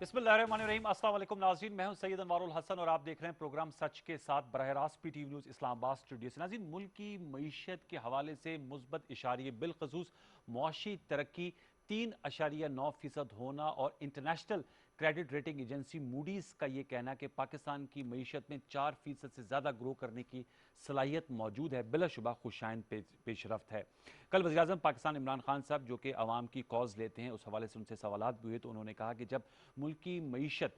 बिस्मिल्लाहिर्रहमानिर्रहीम। अस्सलाम वालेकुम नाज़रीन, मैं हूं सैयद अनवारुल हसन और आप देख रहे हैं प्रोग्राम सच के साथ बरह रास्त पीटीवी न्यूज़ इस्लामाबाद स्टूडियो से। नाज़रीन, मुल्क की मईशत के हवाले से मुस्बत इशारे बिलखसूस मुआशी तरक्की 3.9% होना और international credit rating agency Moody's का यह कहना कि पाकिस्तान की मईशत में 4% से ज़्यादा ग्रो करने की सलाहियत मौजूद है, बिलाशुबा खुशाइन पेशरफ्त है। कल वज़ीर आज़म पाकिस्तान इमरान खान साहब जो कि अवाम की कॉज लेते हैं, उस हवाले से उनसे सवालात भी हुए तो उन्होंने कहा कि जब मुल्क की मईशत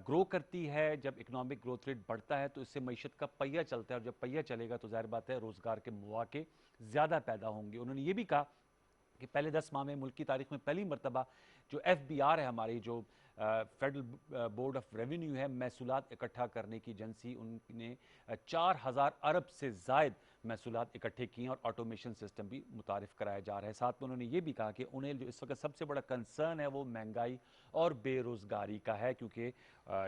ग्रो करती है, जब इकनॉमिक ग्रोथ रेट बढ़ता है तो इससे मईशत का पहिया चलता है और जब पहिया चलेगा तो जाहिर बात है रोज़गार के मौके ज़्यादा पैदा होंगे। उन्होंने ये भी कहा कि पहले 10 माह में मुल्क की तारीख में पहली मरतबा जो FBR है, हमारी जो फेडरल बोर्ड ऑफ रेवेन्यू है, महसूलात इकट्ठा करने की एजेंसी, उनने 4,000 अरब से जायद महसूलात इकट्ठे किए और ऑटोमेशन सिस्टम भी मुतारिफ कराया जा रहा है। साथ में उन्होंने ये भी कहा कि उन्हें जो इस वक्त सबसे बड़ा कंसर्न है वो महंगाई और बेरोज़गारी का है, क्योंकि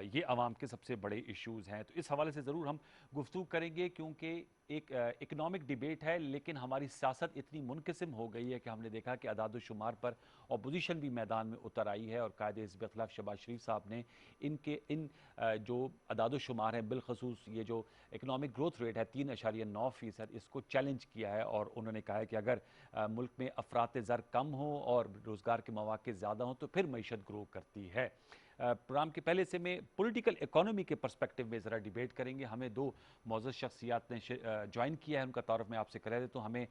ये आवाम के सबसे बड़े इश्यूज़ हैं। तो इस हवाले से ज़रूर हम गुफ्तगू करेंगे, क्योंकि एक इकनॉमिक डिबेट है, लेकिन हमारी सियासत इतनी मुनक़िस्म हो गई है कि हमने देखा कि अदाद-ओ-शुमार पर अपोजिशन भी मैदान में उतर आई है और कायदे हिज़्ब इख्तिलाफ शहबाज शरीफ साहब ने इन जो अदाद-ओ-शुमार हैं, बिलखसूस ये जो इकनॉमिक ग्रोथ रेट है 3.9%, इसको चैलेंज किया है और उन्होंने कहा है कि अगर मुल्क में अफरात ज़र कम हो और रोज़गार के मौके ज़्यादा हों तो फिर मईशत ग्रो करती है। प्रोग्राम के पहले से में पॉलिटिकल इकोनॉमी के पर्सपेक्टिव में ज़रा डिबेट करेंगे। हमें दो मौजूद शख्सियात ने ज्वाइन किया है, उनका तारुफ मैं आपसे करा देता हूँ। हमें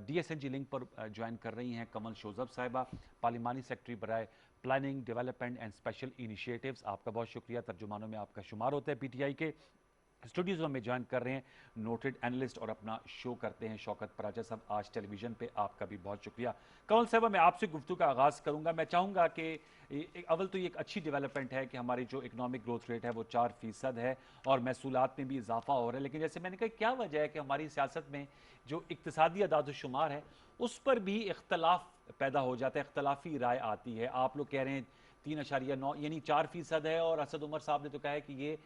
DSNG लिंक पर ज्वाइन कर रही हैं कमल शोजब साहिबा, पार्लिमानी सेक्रेटरी बराए planning development and special initiatives. आपका बहुत शुक्रिया, तर्जुमानों में आपका शुमार होता है। PTI के स्टूडियोज में ज्वाइन कर रहे हैं नोटेड एनालिस्ट और अपना शो करते हैं शौकत पराजा साहब, आज टेलीविजन पे। आपका भी बहुत शुक्रिया। कमल साहब, मैं आपसे गुफ्तगू का आगाज़ करूंगा। मैं चाहूँगा कि अव्वल तो ये एक अच्छी डेवलपमेंट है कि हमारी जो इकनॉमिक ग्रोथ रेट है वो 4% है और महसूलात में भी इजाफा हो रहा है, लेकिन जैसे मैंने कहा, क्या वजह है कि हमारी सियासत में जो इक्तिसादी अदाद-ओ-शुमार है उस पर भी इख्तलाफ पैदा हो जाता है, इख्तलाफी राय आती है। आप लोग कह रहे हैं 3.9 यानी 4% है, और असद उमर साहब ने तो कहा है कि ये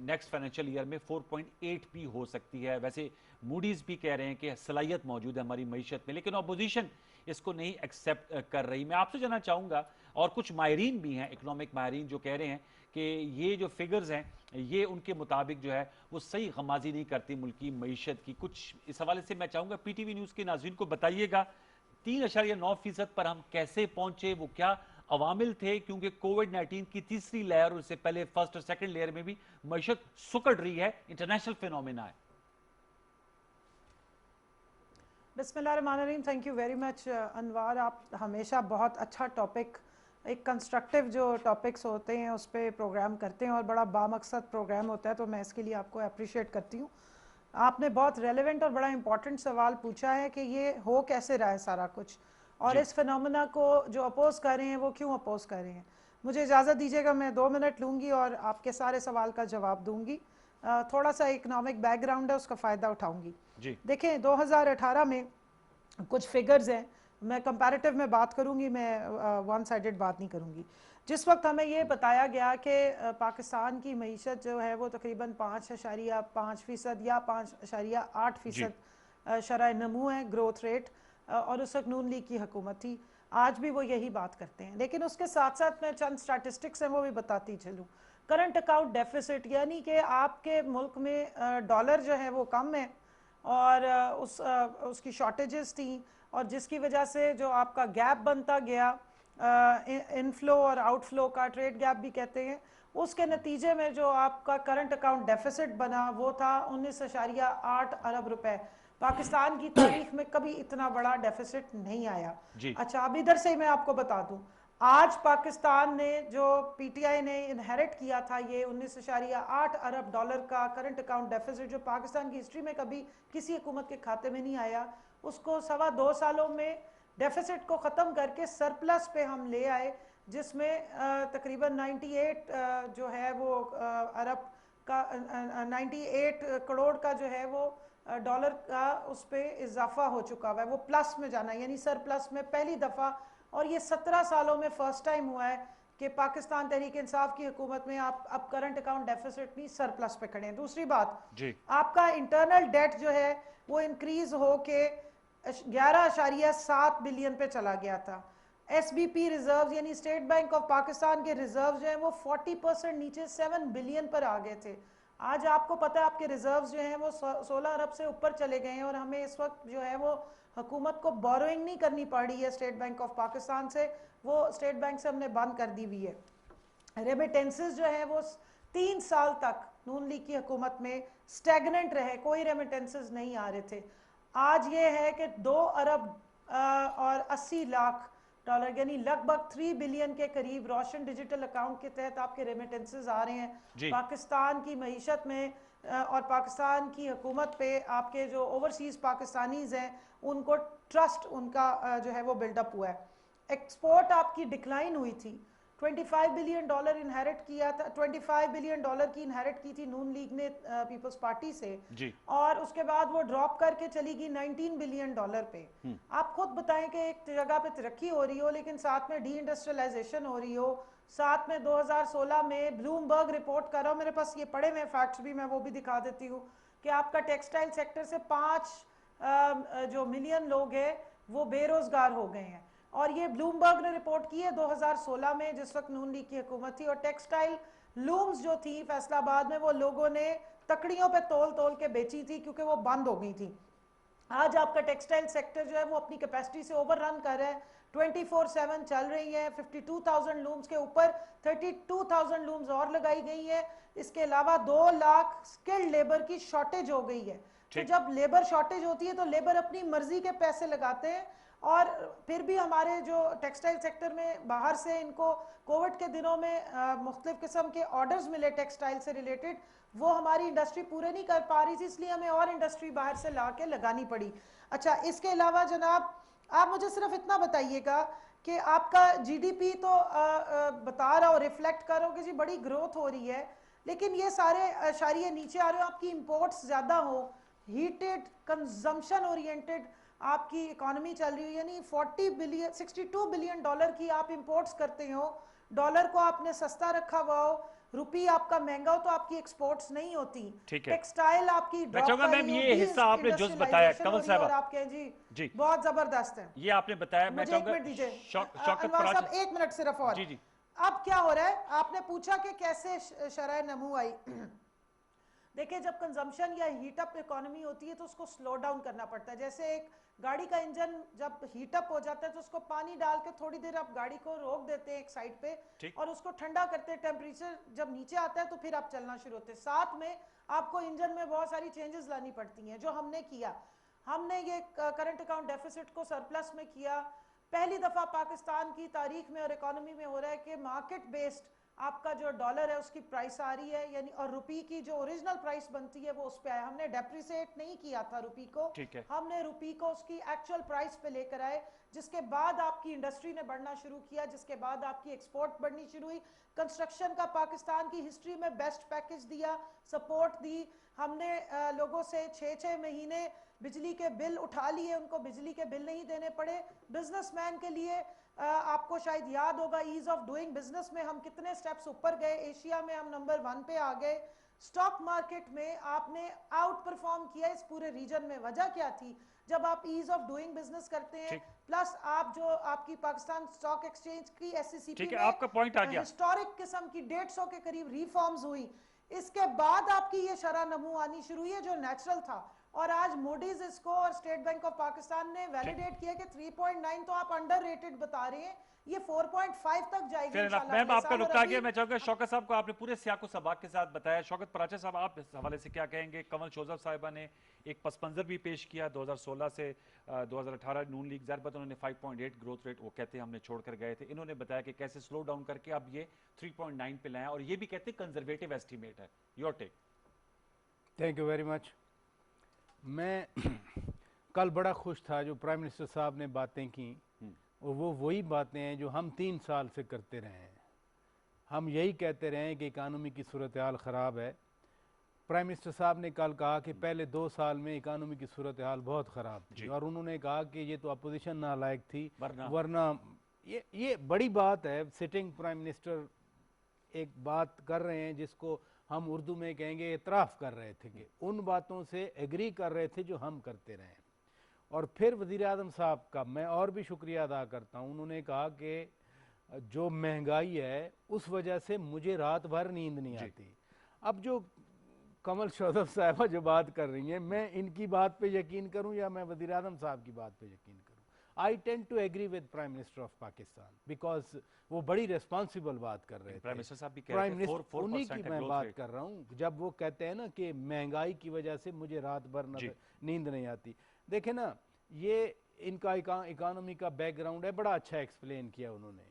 नेक्स्ट फाइनेंशियल ईयर में 4.8 भी हो सकती है। वैसे मूडीज भी कह रहे हैं कि सलाहियत मौजूद है हमारी मईशत में, लेकिन अपोजिशन इसको नहीं एक्सेप्ट कर रही। मैं आपसे जानना चाहूँगा, और कुछ माहिरीन भी हैं, इकोनॉमिक माहिरीन, जो कह रहे हैं कि ये जो फिगर्स हैं ये उनके मुताबिक जो है वो सही गमाजी नहीं करती मुल्क की मईशत की। कुछ इस हवाले से मैं चाहूँगा PTV न्यूज़ के नाज़रीन को बताइएगा, 3.9% पर हम कैसे पहुंचे, वो क्या अवामिल थे, क्योंकि कोविड-19 की तीसरी लहर और उससे पहले फर्स्ट और सेकंड लेयर में भी मईशत सुकड़ रही है, इंटरनेशनल फिनोमेना है। बिस्मिल्लाहिर्रहमानिर्रहीम। थैंक यू वेरी मच अनवार, आप हमेशा बहुत अच्छा टॉपिक, एक कंस्ट्रक्टिव जो टॉपिक्स होते हैं उस पर प्रोग्राम करते हैं और बड़ा बामकसद प्रोग्राम होता है, तो मैं इसके लिए आपको अप्रिशिएट करती हूँ। आपने बहुत रेलेवेंट और बड़ा इंपॉर्टेंट सवाल पूछा है कि ये हो कैसे रहा है सारा कुछ, और इस फिनोमेना को जो अपोज कर रहे हैं वो क्यों अपोज कर रहे हैं। मुझे इजाज़त दीजिएगा, मैं 2 मिनट लूँगी और आपके सारे सवाल का जवाब दूँगी। थोड़ा सा इकनॉमिक बैकग्राउंड है, उसका फ़ायदा उठाऊँगी। देखें, 2018 में कुछ फिगर्स हैं, मैं कंपैरेटिव में बात करूंगी, मैं वन साइडेड बात नहीं करूंगी। जिस वक्त हमें ये बताया गया कि पाकिस्तान की मईशत जो है वो तकरीबन 5.5% या 5.8% शरह नमू है, ग्रोथ रेट, और उस वक्त नून लीग की हुकूमत थी। आज भी वो यही बात करते हैं, लेकिन उसके साथ साथ मैं चंद स्टैटिस्टिक्स हैं वो भी बताती चलूँ। करंट अकाउंट डेफिसिट, यानी कि आपके मुल्क में डॉलर जो है वो कम है और उसकी शॉर्टेजेस थी, और जिसकी वजह से जो आपका गैप बनता गया, इनफ्लो और आउटफ्लो का, ट्रेड गैप भी कहते हैं, उसके नतीजे में जो आपका करंट अकाउंट डेफिसिट बना वो था 19.8 अरब रुपए। पाकिस्तान की तारीख में कभी इतना बड़ा डेफिसिट नहीं आया। अच्छा, अब इधर से मैं आपको बता दूं, आज पाकिस्तान ने जो PTI ने इनहेरिट किया था ये 19.8 अरब डॉलर का करंट अकाउंट डेफिसिट, जो पाकिस्तान की हिस्ट्री में कभी किसी हुकूमत के खाते में नहीं आया, उसको 2.25 सालों में डेफिसिट को ख़त्म करके सरप्लस पे हम ले आए, जिसमें तकरीबन 98 जो है वो अरब का 98 करोड़ का जो है वो डॉलर का उस पर इजाफा हो चुका हुआ है, वो प्लस में जाना, यानी सरप्लस में पहली दफ़ा। और ये 17 सालों में फर्स्ट टाइम हुआ है कि पाकिस्तान तहरीक इंसाफ की हुकूमत में आप अब करंट अकाउंट डेफिसिट भी सरप्लस पे खड़े हैं। दूसरी बात, आपका इंटरनल डेट जो है वो इंक्रीज हो के 11.7 बिलियन पे चला गया था। SBP रिजर्व यानी स्टेट बैंक ऑफ पाकिस्तान के रिजर्व जो है वो 40% नीचे 7 बिलियन पर आ गए थे। आज आपको पता है आपके रिजर्व्स जो हैं वो 16 अरब से ऊपर चले गए हैं और हमें इस वक्त जो है वो हुकूमत को बोरोइंग नहीं करनी पड़ रही है स्टेट बैंक ऑफ पाकिस्तान से, वो स्टेट बैंक से हमने बंद कर दी हुई है। रेमिटेंसेस जो है वो 3 साल तक नून लीग की हुकूमत में स्टैगनेंट रहे, कोई रेमिटेंसेस नहीं आ रहे थे। आज ये है कि 2 अरब और 80 लाख डॉलर यानी लगभग 3 बिलियन के करीब रोशन डिजिटल अकाउंट के तहत आपके रेमिटेंसेस आ रहे हैं। पाकिस्तान की मईशत में और पाकिस्तान की हुकूमत पे आपके जो ओवरसीज पाकिस्तानीज हैं उनको ट्रस्ट उनका जो है वो बिल्डअप हुआ है। एक्सपोर्ट आपकी डिक्लाइन हुई थी, 25 बिलियन डॉलर इनहेरिट किया था, 25 बिलियन डॉलर की इनहेरिट की थी नून लीग ने पीपल्स पार्टी से जी। और उसके बाद वो ड्रॉप करके चली गई 19 बिलियन डॉलर पे। आप खुद बताएं कि एक जगह पे तरक्की हो रही हो लेकिन साथ में डी इंडस्ट्रियलाइजेशन हो रही हो, साथ में 2016 में ब्लूमबर्ग रिपोर्ट कर रहा हूँ, मेरे पास ये पड़े हुए फैक्ट्स भी, मैं वो भी दिखा देती हूँ कि आपका टेक्सटाइल सेक्टर से 5 जो मिलियन लोग हैं वो बेरोजगार हो गए हैं। और ये ब्लूमबर्ग ने रिपोर्ट की है 2016 में जिस वक्त नून लीग की हुकूमत थी। और टेक्सटाइल लूम्स जो थी फैसलाबाद में वो लोगों ने तकड़ियों पे तोल तोल के बेची थी क्योंकि वो बंद हो गई थी। आज आपका टेक्सटाइल सेक्टर जो है वो अपनी कैपेसिटी से ओवर रन कर रहा है, 24/7 चल रही है। 52,000 लूम्स के ऊपर 32,000 लूम्स और लगाई गई है। इसके अलावा 2 लाख स्किल्ड लेबर की शॉर्टेज हो गई है। तो जब लेबर शॉर्टेज होती है तो लेबर अपनी मर्जी के पैसे लगाते हैं और फिर भी हमारे जो टेक्सटाइल सेक्टर में बाहर से इनको कोविड के दिनों में मुख्तलिफ किस्म के ऑर्डर्स मिले टेक्सटाइल से रिलेटेड, वो हमारी इंडस्ट्री पूरे नहीं कर पा रही थी, इसलिए हमें और इंडस्ट्री बाहर से ला के लगानी पड़ी। अच्छा, इसके अलावा जनाब आप मुझे सिर्फ इतना बताइएगा कि आपका जीडीपी तो बता रहा हो, रिफ्लेक्ट कर रहा हो कि जी बड़ी ग्रोथ हो रही है, लेकिन ये सारे अशारिये नीचे आ रहे हो, आपकी इंपोर्ट्स ज़्यादा हो, हीटेड कंजम्पशन ओरिएंटेड आपकी इकोनॉमी चल रही है, यानी 62 बिलियन डॉलर की आप इंपोर्ट्स करते हो, डॉलर को आपने सस्ता रखा हुआ हो, रुपी आपका महंगा हो तो आपकी एक्सपोर्ट्स नहीं होती, टेक्सटाइल आपकी ड्रॉप कर रही ये हिस्सा आपने जो बताया कमल साहब, और आप कहें जी बहुत जबरदस्त है, ये आपने बताया। मैं मुझे 1 मिनट दीजिए अनवर साहब, 1 मिनट सिर्फ और। जी। अब क्या हो रहा है, आपने पूछा कि कैसे शरह नमू आई। देखिए, जब कंजम्पशन या हीटअप इकोनॉमी होती है तो उसको स्लो डाउन करना पड़ता है। जैसे एक गाड़ी का इंजन जब हीटअप हो जाता है तो उसको पानी डाल के थोड़ी देर आप गाड़ी को रोक देते हैं एक साइड पे और उसको ठंडा करते हैं, टेम्परेचर जब नीचे आता है तो फिर आप चलना शुरू होते हैं। साथ में आपको इंजन में बहुत सारी चेंजेस लानी पड़ती हैं, जो हमने किया। हमने ये करंट अकाउंट डेफिसिट को सरप्लस में किया। पहली दफा पाकिस्तान की तारीख में और इकोनॉमी में हो रहा है कि मार्केट बेस्ड आपका जो डॉलर है उसकी प्राइस आ रही है, यानी और रुपी की जो ओरिजिनल प्राइस बनती है वो उस पे आया। हमने डेप्रिसिएट नहीं किया था रुपी को, हमने रुपी को उसकी एक्चुअल प्राइस पे लेकर आए, जिसके बाद आपकी इंडस्ट्री ने बढ़ना शुरू किया, जिसके बाद आपकी एक्सपोर्ट बढ़नी शुरू हुई। कंस्ट्रक्शन का पाकिस्तान की हिस्ट्री में बेस्ट पैकेज दिया, सपोर्ट दी हमने। लोगों से 6-6 महीने बिजली के बिल उठा लिए, उनको बिजली के बिल नहीं देने पड़े। बिजनेसमैन के लिए आपको शायद याद होगा ईज ऑफ डूइंग बिजनेस में हम कितने स्टेप्स ऊपर गए, एशिया में हम नंबर 1 पे आ गए। स्टॉक मार्केट में आपने आउट परफॉर्म किया इस पूरे रीजन में। वजह क्या थी, जब आप ईज ऑफ डूइंग बिजनेस करते हैं, प्लस आप जो आपकी पाकिस्तान स्टॉक एक्सचेंज की SCCP में आपका पॉइंट आ गया, हिस्टोरिक किस्म की 150 के करीब रिफॉर्म्स हुई, इसके बाद आपकी ये शरह नमू आनी शुरू हुई है जो नेचुरल था। और आज मूडीज इसको और स्टेट बैंक ऑफ पाकिस्तान ने वैलिडेट किया कि 3.9 तो आप अंडररेटेड बता रहे हैं, ये 4.5 तक जाएगी इंशाल्लाह। मैम आपका रुकता गया, मैं चाहूंगा शौकत साहब को आपने पूरे सियाको सबाक के साथ बताया। शौकत पराचा साहब, आप इस हवाले से क्या कहेंगे? कमल जोसेफ साहिबा ने एक पस मंजर भी पेश किया 2016 से 2018 नून लीग ज़रबत, उन्होंने 5.8 ग्रोथ रेट वो कहते हैं हमने छोड़कर गए थे। इन्होंने बताया कि कैसे स्लो डाउन करके अब ये 3.9 पे लाया और ये भी कहते हैं कंजर्वेटिव एस्टीमेट है। Your take. Thank you very much. मैं कल बड़ा खुश था जो प्राइम मिनिस्टर साहब ने बातें की, और वो वही बातें हैं जो हम 3 साल से करते रहे हैं। हम यही कहते रहे हैं कि इकानमी की सूरत हाल ख़राब है। प्राइम मिनिस्टर साहब ने कल कहा कि पहले 2 साल में इकानमी की सूरत हाल बहुत ख़राब थी, और उन्होंने कहा कि ये तो अपोजिशन नालायक थी, वरना ये बड़ी बात है। सिटिंग प्राइम मिनिस्टर एक बात कर रहे हैं जिसको हम उर्दू में कहेंगे इतराफ़ कर रहे थे, कि उन बातों से एग्री कर रहे थे जो हम करते रहे। और फिर वज़ीर आज़म साहब का मैं और भी शुक्रिया अदा करता हूँ, उन्होंने कहा कि जो महंगाई है उस वजह से मुझे रात भर नींद नहीं आती। अब जो कमल शौदफ साहबा जो बात कर रही हैं, मैं इनकी बात पे यकीन करूं या मैं वज़ीर आज़म साहब की बात पे यकीन करूं? I tend to agree with prime minister of Pakistan, because वो बड़ी रिस्पॉन्सिबल बात कर रहे थे। प्राइम मिनिस्टर साहब भी कह रहे थे 4% उन्हीं की मैं बात रेट। कर रहा हूँ जब वो कहते हैं ना कि महंगाई की वजह से मुझे रात भर नींद नहीं आती। देखे ना, ये इनका इकानमी का बैकग्राउंड है, बड़ा अच्छा एक्सप्लेन किया उन्होंने,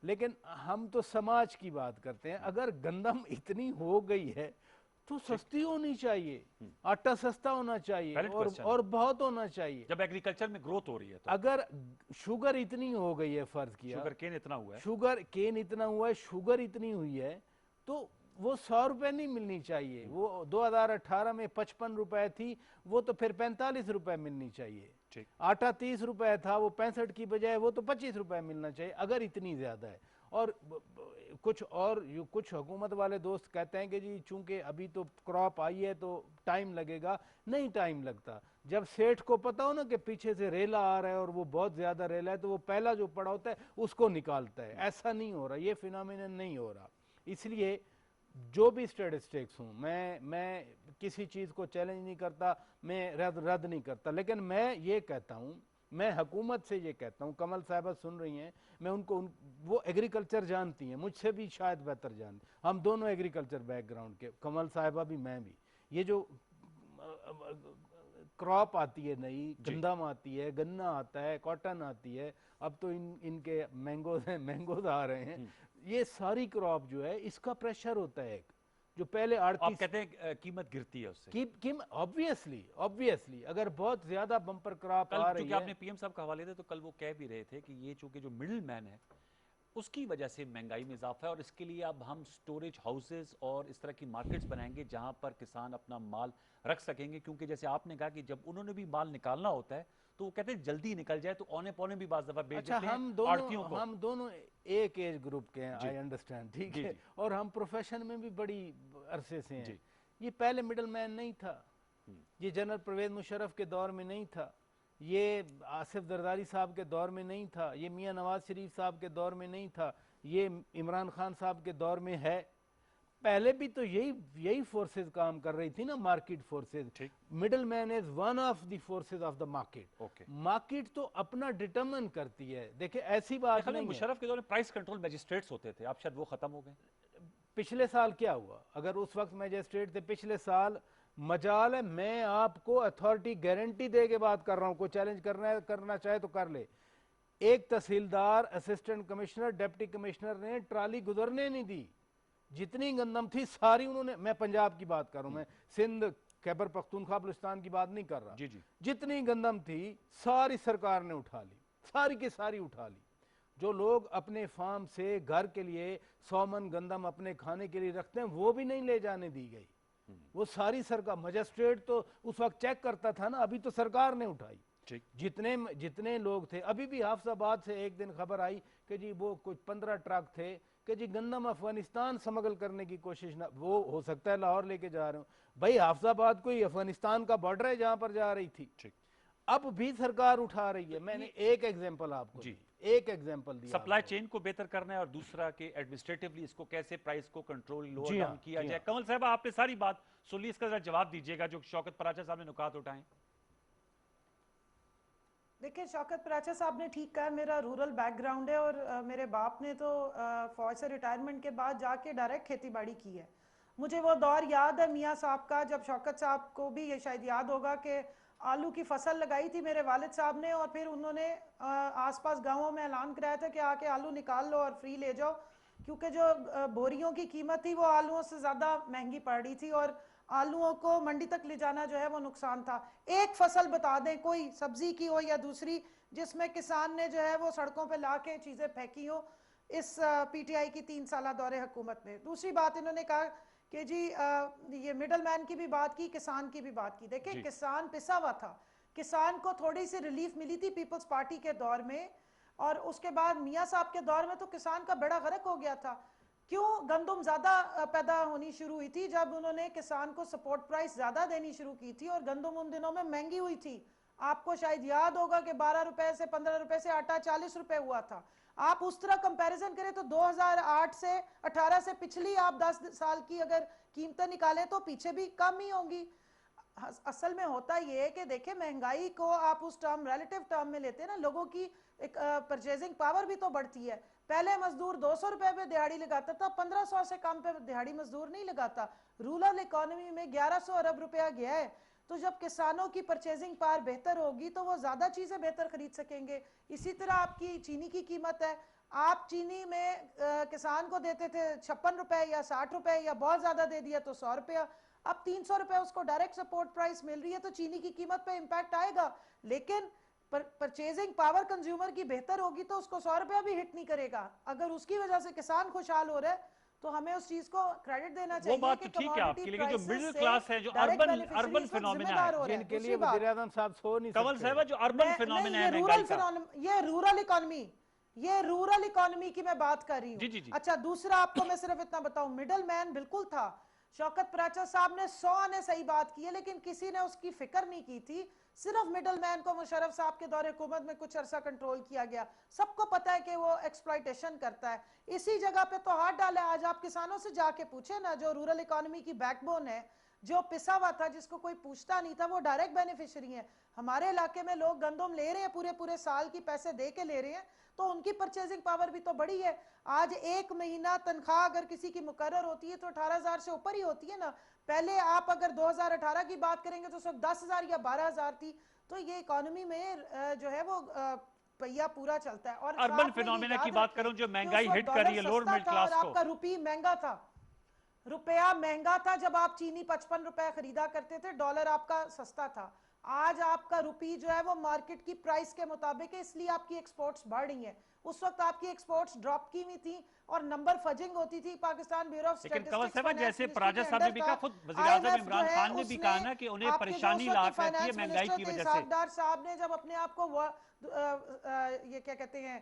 लेकिन हम तो समाज की बात करते हैं। अगर गंदम इतनी हो गई है तो सस्ती होनी चाहिए, आटा सस्ता होना चाहिए और बहुत होना चाहिए। जब एग्रीकल्चर में ग्रोथ हो रही है तो अगर शुगर इतनी हो गई है, फर्ज किया शुगर केन इतना हुआ है, शुगर इतनी हुई है तो वो 100 रुपए नहीं मिलनी चाहिए। वो 2018 में 55 रुपए थी, वो तो फिर 45 रुपए मिलनी चाहिए। आटा 30 रुपए था, वो 65 की बजाय वो तो 25 रुपए मिलना चाहिए, अगर इतनी ज्यादा है। और कुछ हुकूमत वाले दोस्त कहते हैं कि जी चूंकि अभी तो क्रॉप आई है तो टाइम लगेगा। नहीं टाइम लगता। जब सेठ को पता हो ना कि पीछे से रेला आ रहा है और वो बहुत ज्यादा रेला है, तो वो पहला जो पड़ा होता है उसको निकालता है। ऐसा नहीं हो रहा, ये फिनोमिनन नहीं हो रहा। इसलिए जो भी स्टैटिस्टिक्स हूँ, मैं किसी चीज़ को चैलेंज नहीं करता, मैं रद्द नहीं करता, लेकिन मैं ये कहता हूँ, मैं हुकूमत से ये कहता हूँ, कमल साहबा सुन रही हैं, मैं वो एग्रीकल्चर जानती हैं, मुझसे भी शायद बेहतर जानती, हम दोनों एग्रीकल्चर बैकग्राउंड के, कमल साहबा भी मैं भी। ये जो क्रॉप आती है नई, गंदम आती है, गन्ना आता है, कॉटन आती है, अब तो इनके मैंगोज आ रहे हैं, ये सारी क्रॉप जो है इसका प्रेशर होता है। जो पहले आप कहते हैं कीमत गिरती है उससे। ऑब्वियसली अगर बहुत ज्यादा बम्पर क्रॉप आ रही है। आपने पीएम साहब का हवाले दिया तो कल वो कह भी रहे थे कि ये चूंकि जो मिडिल मैन है उसकी वजह से महंगाई में इजाफा है और इसके लिए अब हम स्टोरेज हाउसेस और इस तरह की मार्केट्स बनाएंगे जहां पर किसान अपना माल रख सकेंगे, क्योंकि जैसे आपने कहा कि जब उन्होंने भी माल निकालना होता है तो वो कहते हैं जल्दी निकल जाए तो औने पौने भी बाज दफा बेच देते हैं। हम दोनों एक एज ग्रुप के हैं, आई अंडरस्टैंड, ठीक है, और हम प्रोफेशन में भी बड़ी अरसे से हैं। ये पहले मिडल मैन नहीं था, ये जनरल परवेज मुशर्रफ के दौर में नहीं था, ये आसिफ जरदारी साहब के दौर में नहीं था, ये मियां नवाज शरीफ साहब के दौर में नहीं था, ये इमरान खान साहब के दौर में है। पहले भी तो यही फोर्सेस काम कर रही थी ना, market forces. Middle man is one of the forces of the market. Market तो अपना डिटरमिन करती है। देखिए ऐसी बात नहीं है। मुशर्रफ के दौर में प्राइस कंट्रोल मैजिस्ट्रेट्स होते थे, अब शायद वो खत्म हो गए। पिछले साल क्या हुआ? अगर उस वक्त मैजिस्ट्रेट थे पिछले साल, मजाल है, मैं आपको अथॉरिटी गारंटी दे के बात कर रहा हूं, कोई चैलेंज करना चाहे तो कर ले। एक तहसीलदार, असिस्टेंट कमिश्नर, डिप्टी कमिश्नर ने ट्राली गुजरने नहीं दी। जितनी गंदम थी सारी उन्होंने, मैं पंजाब की बात कर रहा हूं, मैं सिंध, खैबर पख्तूनख्वा, बलूचिस्तान की बात नहीं कर रहा। जितनी गंदम थी सारी सरकार ने उठा ली, सारी की सारी उठा ली। जो लोग अपने फार्म से घर के लिए 100 मन गंदम अपने खाने के लिए रखते हैं, वो भी नहीं ले जाने दी गई। वो सारी सरकार, मजिस्ट्रेट तो उस वक्त चेक करता था ना, अभी तो सरकार ने उठाई। जितने लोग थे, अभी भी हाफिजाबाद से एक दिन खबर आई कि जी वो कुछ 15 ट्रक थे कि जी गंदम अफगानिस्तान स्मगल करने की कोशिश ना, वो हो सकता है लाहौर लेके जा रहे हो। भाई हाफिजाबाद कोई अफगानिस्तान का बॉर्डर है जहां पर जा रही थी? अब भी सरकार उठा रही है। मैंने एक एग्जांपल आपको एक एग्जांपल दिया, सप्लाई चेन को बेहतर करना है और दूसरा कि एडमिनिस्ट्रेटिवली इसको कैसे प्राइस को कंट्रोल लोअर डाउन किया जाए। कमल साहब आपने सारी बात सुन ली, इसका जरा जवाब दीजिएगा जो शौकत पराचा साहब ने नुकात उठाए। देखिए शौकत पराचा साहब ने ठीक कहा, मेरा रूरल बैकग्राउंड है और मेरे बाप ने तो फौज से रिटायरमेंट के बाद जाके डायरेक्ट खेती बाड़ी की है। मुझे वो दौर याद है मियाँ साहब का, जब शौकत साहब को भी ये शायद याद होगा कि आलू की फसल लगाई थी मेरे वालिद साहब ने और फिर उन्होंने आसपास गांवों में ऐलान कराया था कि आके आलू निकाल लो और फ्री ले जाओ, क्योंकि जो बोरियों की कीमत थी वो आलूओं से ज़्यादा महंगी पड़ रही थी और आलूओं को मंडी तक ले जाना जो है वो नुकसान था। एक फसल बता दें कोई सब्जी की हो या दूसरी जिसमें किसान ने जो है वो सड़कों पे ला के चीज़ें फेंकी हो इस पीटीआई की 3 साल दौरे हुकूमत में। दूसरी बात इन्होंने कहा कि जी ये मिडल मैन की भी बात की, किसान की भी बात की। देखिए किसान पिसा हुआ था, किसान को थोड़ी सी रिलीफ मिली थी पीपल्स पार्टी के दौर में और उसके बाद मियाँ साहब के दौर में तो किसान का बेड़ा गर्क हो गया था। क्यों? गंदम ज़्यादा पैदा होनी शुरू हुई थी जब उन्होंने किसान को सपोर्ट प्राइस ज़्यादा देनी शुरू की थी और गंदम उन दिनों में महंगी हुई थी। आपको शायद याद होगा कि 12 रुपए से 15 रुपए से आटा 40 रुपए हुआ था। आप उस तरह कंपैरिजन करें तो 2008 से 18 से पिछली आप 10 साल की अगर कीमतें निकालें तो पीछे भी कम ही होंगी। असल में होता ये है कि देखिए महंगाई को आप उस टर्म रिलेटिव टर्म में लेते हैं ना, लोगों की एक परचेजिंग पावर भी तो बढ़ती है। पहले मजदूर 200 रुपए पे दिहाड़ी लगाता था, 1500 से कम पे दिहाड़ी मजदूर नहीं लगाता। रूरल इकोनॉमी में 1100 अरब रुपया गया है। तो जब किसानों की परचेजिंग पावर बेहतर होगी तो वो ज्यादा चीजें बेहतर खरीद सकेंगे। इसी तरह आपकी चीनी की कीमत है, आप चीनी में किसान को देते थे 56 रुपए या 60 रुपए, या बहुत ज्यादा दे दिया तो 100 रुपया, अब 300 रुपए उसको डायरेक्ट सपोर्ट प्राइस मिल रही है, तो चीनी की कीमत पे इंपैक्ट आएगा। लेकिन परचेजिंग पावर कंज्यूमर की बेहतर होगी तो उसको 100 रुपया भी हिट नहीं करेगा। अगर उसकी वजह से किसान खुशहाल हो रहा है तो हमें उस चीज को क्रेडिट देना वो चाहिए बात कि तो ठीक है आपकी, लेकिन जो commodity मिडिल prices क्लास है, जो से direct अर्बन beneficiaries वक्त फिनोमेना जिम्मेदार है, हो रहे हैं। जिनके लिए दूसरी बात, वजीर आजम साहब सो नहीं कंवल सकते। साहब, जो अर्बन फिनोमेना है महंगाई का, ये रूरल इकोनॉमी, ये रूरल इकोनॉमी की मैं बात कर रही जी जी हूँ। जी। अच्छा, दूसरा आपको मैं सिर्फ इतना बताऊं, मिडल मैन बिल्कुल था। शौकत पराचा साहब ने 100 ने सही बात की है, लेकिन किसी ने उसकी फिक्र नहीं की थी। सिर्फ मिडल मैन को मुशर्रफ साहब के दौरे हुकूमत में कुछ अरसा कंट्रोल किया गया। सबको पता है कि वो एक्सप्लॉइटेशन करता है। इसी जगह पे तो हाथ डाला। आज आप किसानों से जाके पूछे ना, जो रूरल इकोनॉमी की बैकबोन है, जो पिसा हुआ था, जिसको कोई पूछता नहीं था, वो डायरेक्ट बेनिफिशियरी है। हमारे इलाके में लोग गंदम ले रहे हैं, पूरे पूरे साल की पैसे दे के ले रहे हैं, तो उनकी परचेजिंग पावर भी तो बड़ी है। आज एक महीना तनख्वाह अगर किसी की मुकर्रर होती है तो 18,000 से ऊपर ही होती है ना। पहले आप अगर 2018 की बात करेंगे तो सब 10,000 या 12,000 थी। तो ये इकोनॉमी में जो है वो पहिया पूरा चलता है। और अर्बन फिनोमेना की बात करूं, जो महंगाई हिट कर रही है लोअर मिडिल क्लास को, आपका रुपया महंगा था। रुपया महंगा था जब आप चीनी 55 रुपए खरीदा करते थे, डॉलर आपका सस्ता था। आज आपका रुपी जो है वो मार्केट की प्राइस के मुताबिक है, इसलिए आपकी एक्सपोर्ट्स बढ़ रही हैं। उस वक्त आपकी एक्सपोर्ट्स ड्रॉप की हुई थी और नंबर फजिंग होती थी। पाकिस्तान ब्यूरो ऑफ लेकिन स्टैटिस्टिक्स, कंवल साहब, जैसे पराजा साहब ने भी कहा, खुद वजीर आजम IMF इमरान जो है खान ने भी कहा ना कि उन्हें आपके परेशानी जो लाक रहती है फाइनेंस महंगाई की मिनिस्टर थे वजह से। इसाक साहब ने जब अपने आप को ये क्या कहते हैं,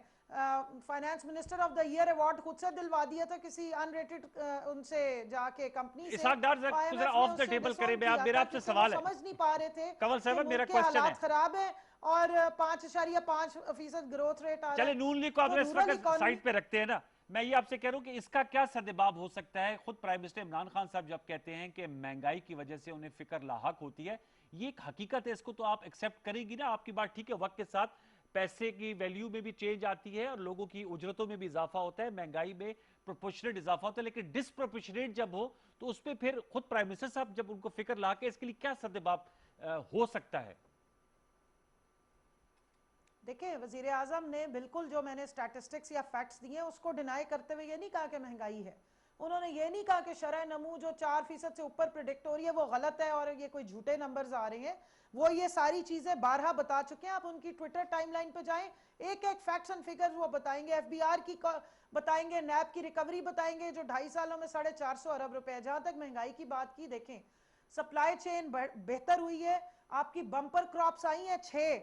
finance minister of the year award खुद से दिलवा दिया था किसी अनरेटेड उनसे जाके कंपनी से। इसाक डार जरा ऑफ द टेबल करे, मेरा आपसे सवाल है, समझ नहीं पा रहे थे कंवल साहब मेरा कि क्वेश्चन है, हालात खराब है और 5.5% ग्रोथ रेट आ रहा चले है। नून लीग को आप तो इस रूरल वक्त साइड पे रखते हैं ना, मैं ये आपसे कह रहा हूं कि इसका क्या सद्देबाब हो सकता है। खुद प्राइम मिनिस्टर इमरान खान साहब जब कहते हैं कि महंगाई की वजह से उन्हें फिक्र लाहक होती है, ये एक हकीकत है, इसको तो आप एक्सेप्ट करेंगी ना। आपकी बात ठीक है, वक्त के साथ पैसे की वैल्यू में भी चेंज आती है और लोगों की उजरतों में भी इजाफा होता है, महंगाई में प्रोपोर्शनेट इजाफा होता है, लेकिन डिसप्रोपोर्शनेट जब हो तो उस पर फिर खुद प्राइम मिनिस्टर साहब जब उनको फिक्र ला के, इसके लिए क्या सद्देबाब हो सकता है? देखिए, वजीर आजम ने बिल्कुल जो मैंने स्टैटिस्टिक्स या फैक्ट्स दिए उसको डिनाई करते हुए ये नहीं कहा कि महंगाई है। उन्होंने ये नहीं कहा कि शरह नमू जो 4% से ऊपर प्रिडिक्ट हो रही है वो गलत है और ये कोई झूठे नंबर्स आ रहे हैं। वो ये सारी चीजें बारहा बता चुके हैं। आप उनकी ट्विटर टाइमलाइन पे जाएं, एक एक फैक्ट्स एंड फिगर्स वो बताएंगे। FBR की बताएंगे, नैब की रिकवरी बताएंगे जो 2.5 सालों में 450 अरब रुपए है। जहां तक महंगाई की बात की, देखें सप्लाई चेन बेहतर हुई है, आपकी बम्पर क्रॉप्स आई हैं 6,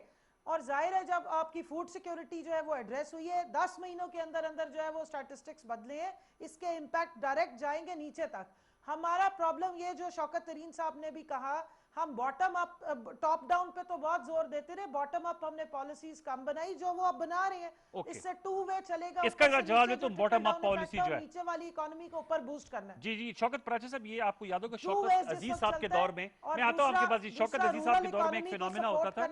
और जाहिर है जब आपकी फूड सिक्योरिटी जो है वो एड्रेस हुई है, 10 महीनों के अंदर अंदर जो है वो स्टैटिस्टिक्स बदले हैं, इसके इंपैक्ट डायरेक्ट जाएंगे नीचे तक। हमारा प्रॉब्लम ये जो शौकत तरीन साहब ने भी कहा, हम बॉटम अप टॉप डाउन पे तो बहुत जोर देते रहे, बॉटम अप हमने पॉलिसीज कम बनाई जो वो अब बना रहे हैं। इससे टू वे चलेगा। इसका जवाब है तो बॉटम अप पॉलिसी जो है नीचे वाली इकोनॉमी को ऊपर बूस्ट करना है। जी जी, शौकत पराचा साहब, ये आपको याद होगा शौकत अजीज साहब के दौर में, मैं आता हूं आपके पास, शौकत अजीज साहब के दौर में एक फिनोमेना होता था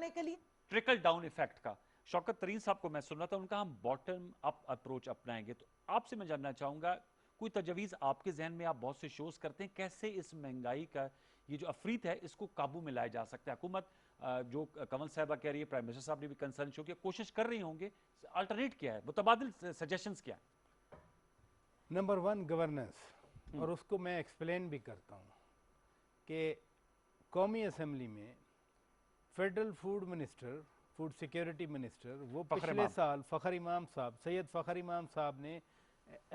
ट्रिकल डाउन इफेक्ट का। शौकत तरीन साहब को मैं सुन रहा था, उनका हम बॉटम अप अप्रोच अपनाएंगे। तो आपसे मैं जानना चाहूंगा, कोई तजवीज़ आपके जहन में, आप बहुत से शोज करते हैं, कैसे इस महंगाई का ये जो अफरीत है इसको काबू में लाया जा सकता है? हुकूमत जो कंवल साहबा कह रही है, प्राइम मिनिस्टर साहब ने भी कंसर्न शो किया, कोशिश कर रही होंगे, अल्टरनेट क्या है, मुतबादिल सजेशंस क्या है? नंबर 1 गवर्नेंस, और उसको मैं एक्सप्लेन भी करता हूँ कि कौमी असम्बली में federal food minister, food security minister, वो पिछले साल फ़खर इमाम साहब, सैयद फ़खर इमाम साहब ने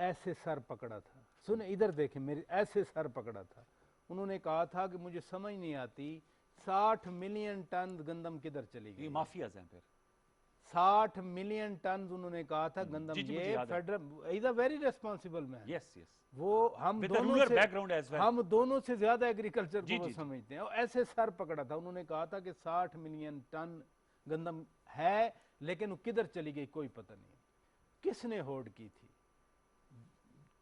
ऐसे सर पकड़ा था, सुने इधर देखें मेरे, ऐसे सर पकड़ा था। उन्होंने कहा था कि मुझे समझ नहीं आती 60 मिलियन टन गंदम किधर चली गई। माफियाज हैं फिर 60 मिलियन टन उन्होंने कहा था गंदम। जी, मुझे ये याद है। Federal is a very responsible man. Yes yes, वो हम विद दोनों रूरल से बैकग्राउंड एज वेल। हम दोनों से ज्यादा एग्रीकल्चर जी को वो जी जी, समझते हैं, और ऐसे सर पकड़ा था। उन्होंने कहा था कि 60 मिलियन टन गंदम है, लेकिन वो किधर चली गई कोई पता नहीं। किसने होड़ की थी?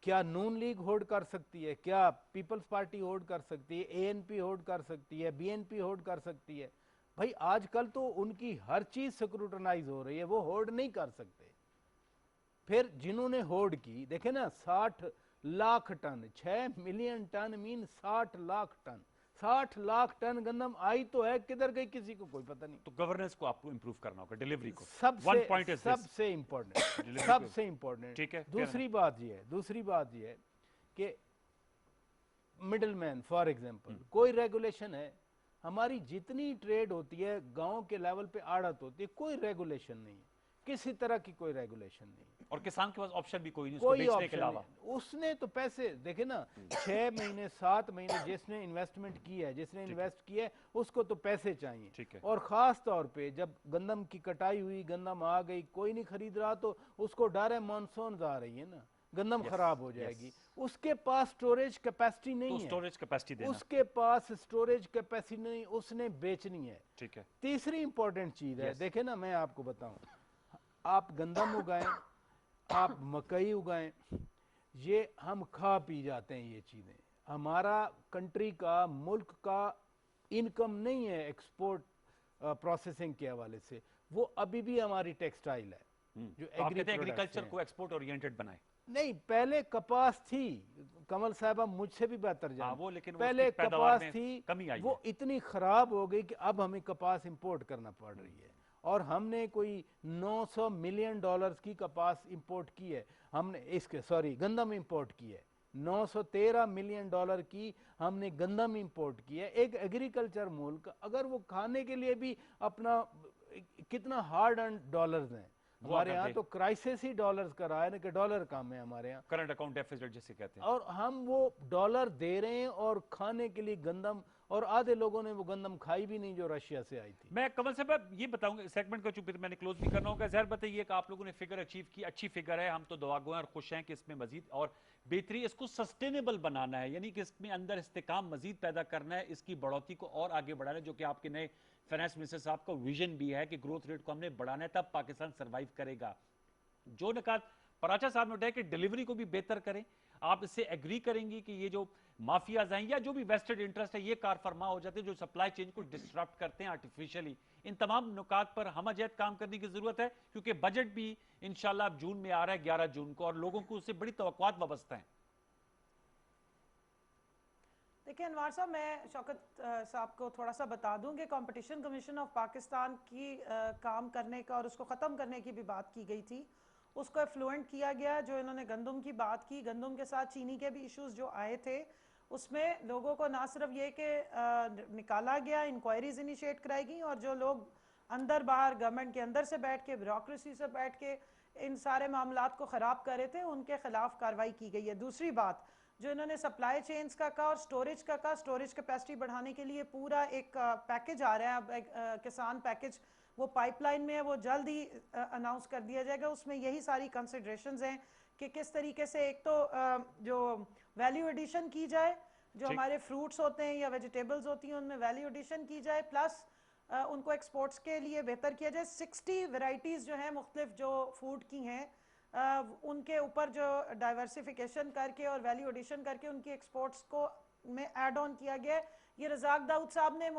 क्या नून लीग होड़ कर सकती है? क्या पीपल्स पार्टी होड़ कर सकती है? एएनपी होड़ कर सकती है? बीएनपी होड़ कर सकती है? भाई आजकल तो उनकी हर चीज स्क्रूटनाइज हो रही है, वो होड़ नहीं कर सकते। फिर जिन्होंने होड़ की, देखे ना, 60 lakh ton, 6 million ton mean 60 lakh ton. 60 lakh ton गंदम आई तो है, किधर गई किसी को कोई पता नहीं। तो गवर्नेंस को आपको इंप्रूव करना होगा, डिलीवरी को। सबसे वन पॉइंट इज दिस, सबसे इंपॉर्टेंट Delivery को- सबसे इंपॉर्टेंट। ठीक है, दूसरी बात ये है कि मिडलमैन, फॉर एग्जांपल, कोई रेगुलेशन है? हमारी जितनी ट्रेड होती है गांव के लेवल पे आड़त होती है, कोई रेगुलेशन नहीं है, किसी तरह की कोई रेगुलेशन नहीं है। और किसान के पास ऑप्शन भी कोई नहीं उसको कोई बेचने के ऑप्शन अलावा। नहीं। उसने तो पैसे देखे ना, 6 महीने 7 महीने जिसने इन्वेस्टमेंट की है, जिसने इन्वेस्ट किया है, उसको तो पैसे चाहिए। ठीक है। और खास तौर पे जब गंदम की कटाई हुई, गंदम आ गई, कोई नहीं खरीद रहा, तो उसको डर है मानसून आ रही है ना, गंदम Yes, खराब हो जाएगी। उसके पास स्टोरेज कैपेसिटी तो नहीं है, स्टोरेज कैपेसिटी देना। उसके पास स्टोरेज कैपेसिटी नहीं, उसने बेचनी है। ठीक है। तीसरी इंपॉर्टेंट चीज है, Yes. देखे ना, मैं आपको बताऊं, आप गंदम उगाएं, आप मकई उगाएं, ये हम खा पी जाते हैं ये चीजें। हमारा कंट्री का, मुल्क का इनकम नहीं है एक्सपोर्ट प्रोसेसिंग के हवाले से, वो अभी भी हमारी टेक्सटाइल है जो तो आप कहते हैं एग्री एग्रीकल्चर को एक्सपोर्ट ओरिएंटेड बनाए। नहीं, पहले कपास थी, कमल साहब आप मुझसे भी बेहतर हाँ, जानते, वो लेकिन पहले उसकी पैदावार कपास में थी, कमी आई वो है। इतनी खराब हो गई कि अब हमें कपास इंपोर्ट करना पड़ रही है। और हमने कोई 900 मिलियन डॉलर्स की कपास इंपोर्ट की है, हमने इसके सॉरी गंदम इंपोर्ट की है। 913 मिलियन डॉलर की हमने गंदम इंपोर्ट की है। एक एग्रीकल्चर मुल्क अगर वो खाने के लिए भी अपना कितना हार्ड अर्न डॉलर्स हैं, हमारे यहाँ तो क्राइसिस ही डॉलर्स का रहा है ना, कि डॉलर कम है हमारे यहाँ, करंट अकाउंट डेफिसिट जिसे कहते हैं। और हम वो डॉलर दे रहे हैं और खाने के लिए गंदम, और आधे लोगों ने वो गंदम खाई भी नहीं जो रशिया से आई थी। मैं कमल साहब ये बताऊंगा सेगमेंट को, चूंकि मैंने क्लोज भी करना होगा। जहर बताइए कि आप लोगों ने फिगर अचीव की, अच्छी फिगर है, हम तो दुआगो हैं और खुश हैं कि इसमें मजीद और बेहतरी, इसको सस्टेनेबल बनाना है, यानी कि इसमें अंदर इस्तेकाम मजीद पैदा करना है, इसकी बढ़ोतरी को और आगे बढ़ाना है, जो कि आपके नए फाइनेंस मिनिस्टर साहब का विजन भी है कि ग्रोथ रेट को हमने बढ़ाना है, तब पाकिस्तान सर्वाइव करेगा। जो निकात पराचा साहब ने उठाया कि डिलीवरी को भी बेहतर करें, आप इससे एग्री करेंगी कि ये जो माफियाज हैं या जो भी वेस्टेड इंटरेस्ट है, ये कार फरमा हो जाते हैं, जो सप्लाई चेन को डिस्टरप्ट करते हैं आर्टिफिशियली। इन तमाम नुकात पर हम अजैद काम करने की जरूरत है, क्योंकि बजट भी इंशाल्लाह अब जून में आ रहा है, 11 जून को, और लोगों को उससे बड़ी तवक्कुआत वाबस्ता है। देखिए अनवार साहब, मैं शौकत साहब को थोड़ा सा बता दूं कि कंपटीशन कमीशन ऑफ पाकिस्तान की काम करने का और उसको ख़त्म करने की भी बात की गई थी, उसको एफ्लुएंट किया गया। जो इन्होंने गंदम की बात की, गंदम के साथ चीनी के भी इश्यूज जो आए थे, उसमें लोगों को ना सिर्फ ये कि निकाला गया, इंक्वायरीज इनिशिएट कराई गई, और जो लोग अंदर बाहर गवर्नमेंट के अंदर से बैठ के, ब्यूरोक्रेसी से बैठ के इन सारे मामलात को ख़राब कर रहे थे, उनके खिलाफ कार्रवाई की गई है। दूसरी बात, जो इन्होंने सप्लाई चेन्स का कहा और स्टोरेज का कहा, स्टोरेज कैपेसिटी बढ़ाने के लिए पूरा एक पैकेज आ रहा है, अब किसान पैकेज, वो पाइपलाइन में है, वो जल्द ही अनाउंस कर दिया जाएगा। उसमें यही सारी कंसिडरेशंस हैं कि किस तरीके से एक तो जो वैल्यू एडिशन की जाए, जो हमारे फ्रूट्स होते हैं या वेजिटेबल्स होती हैं उनमें वैल्यू एडिशन की जाए, प्लस उनको एक्सपोर्ट्स के लिए बेहतर किया जाए। 60 वेराइटीज़ जो हैं मुख्तलिफ जो फूड की हैं, उनके ऊपर जो डाइवर्सिफिकेशन करके और वैल्यू एडिशन करके उनकी एक्सपोर्ट्स को में ऐड ऑन किया गया है। ये रज़ाक दाऊद साहब ने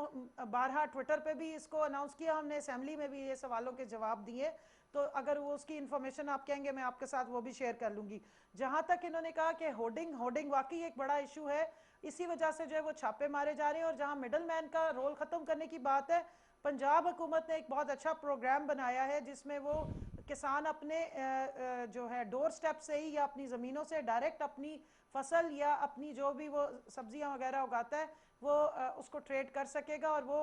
बारहा ट्विटर पे भी इसको अनाउंस किया, हमने असेंबली में भी ये सवालों के जवाब दिए, तो अगर वो उसकी इन्फॉर्मेशन आप कहेंगे मैं आपके साथ वो भी शेयर कर लूँगी। जहाँ तक इन्होंने कहा कि होर्डिंग वाकई एक बड़ा इशू है, इसी वजह से जो है वो छापे मारे जा रहे हैं। और जहाँ मिडल मैन का रोल ख़त्म करने की बात है, पंजाब हुकूमत ने एक बहुत अच्छा प्रोग्राम बनाया है जिसमें वो किसान अपने जो है डोर स्टेप से ही या अपनी ज़मीनों से डायरेक्ट अपनी फसल या अपनी जो भी वो सब्जियां वगैरह उगाता है वो उसको ट्रेड कर सकेगा, और वो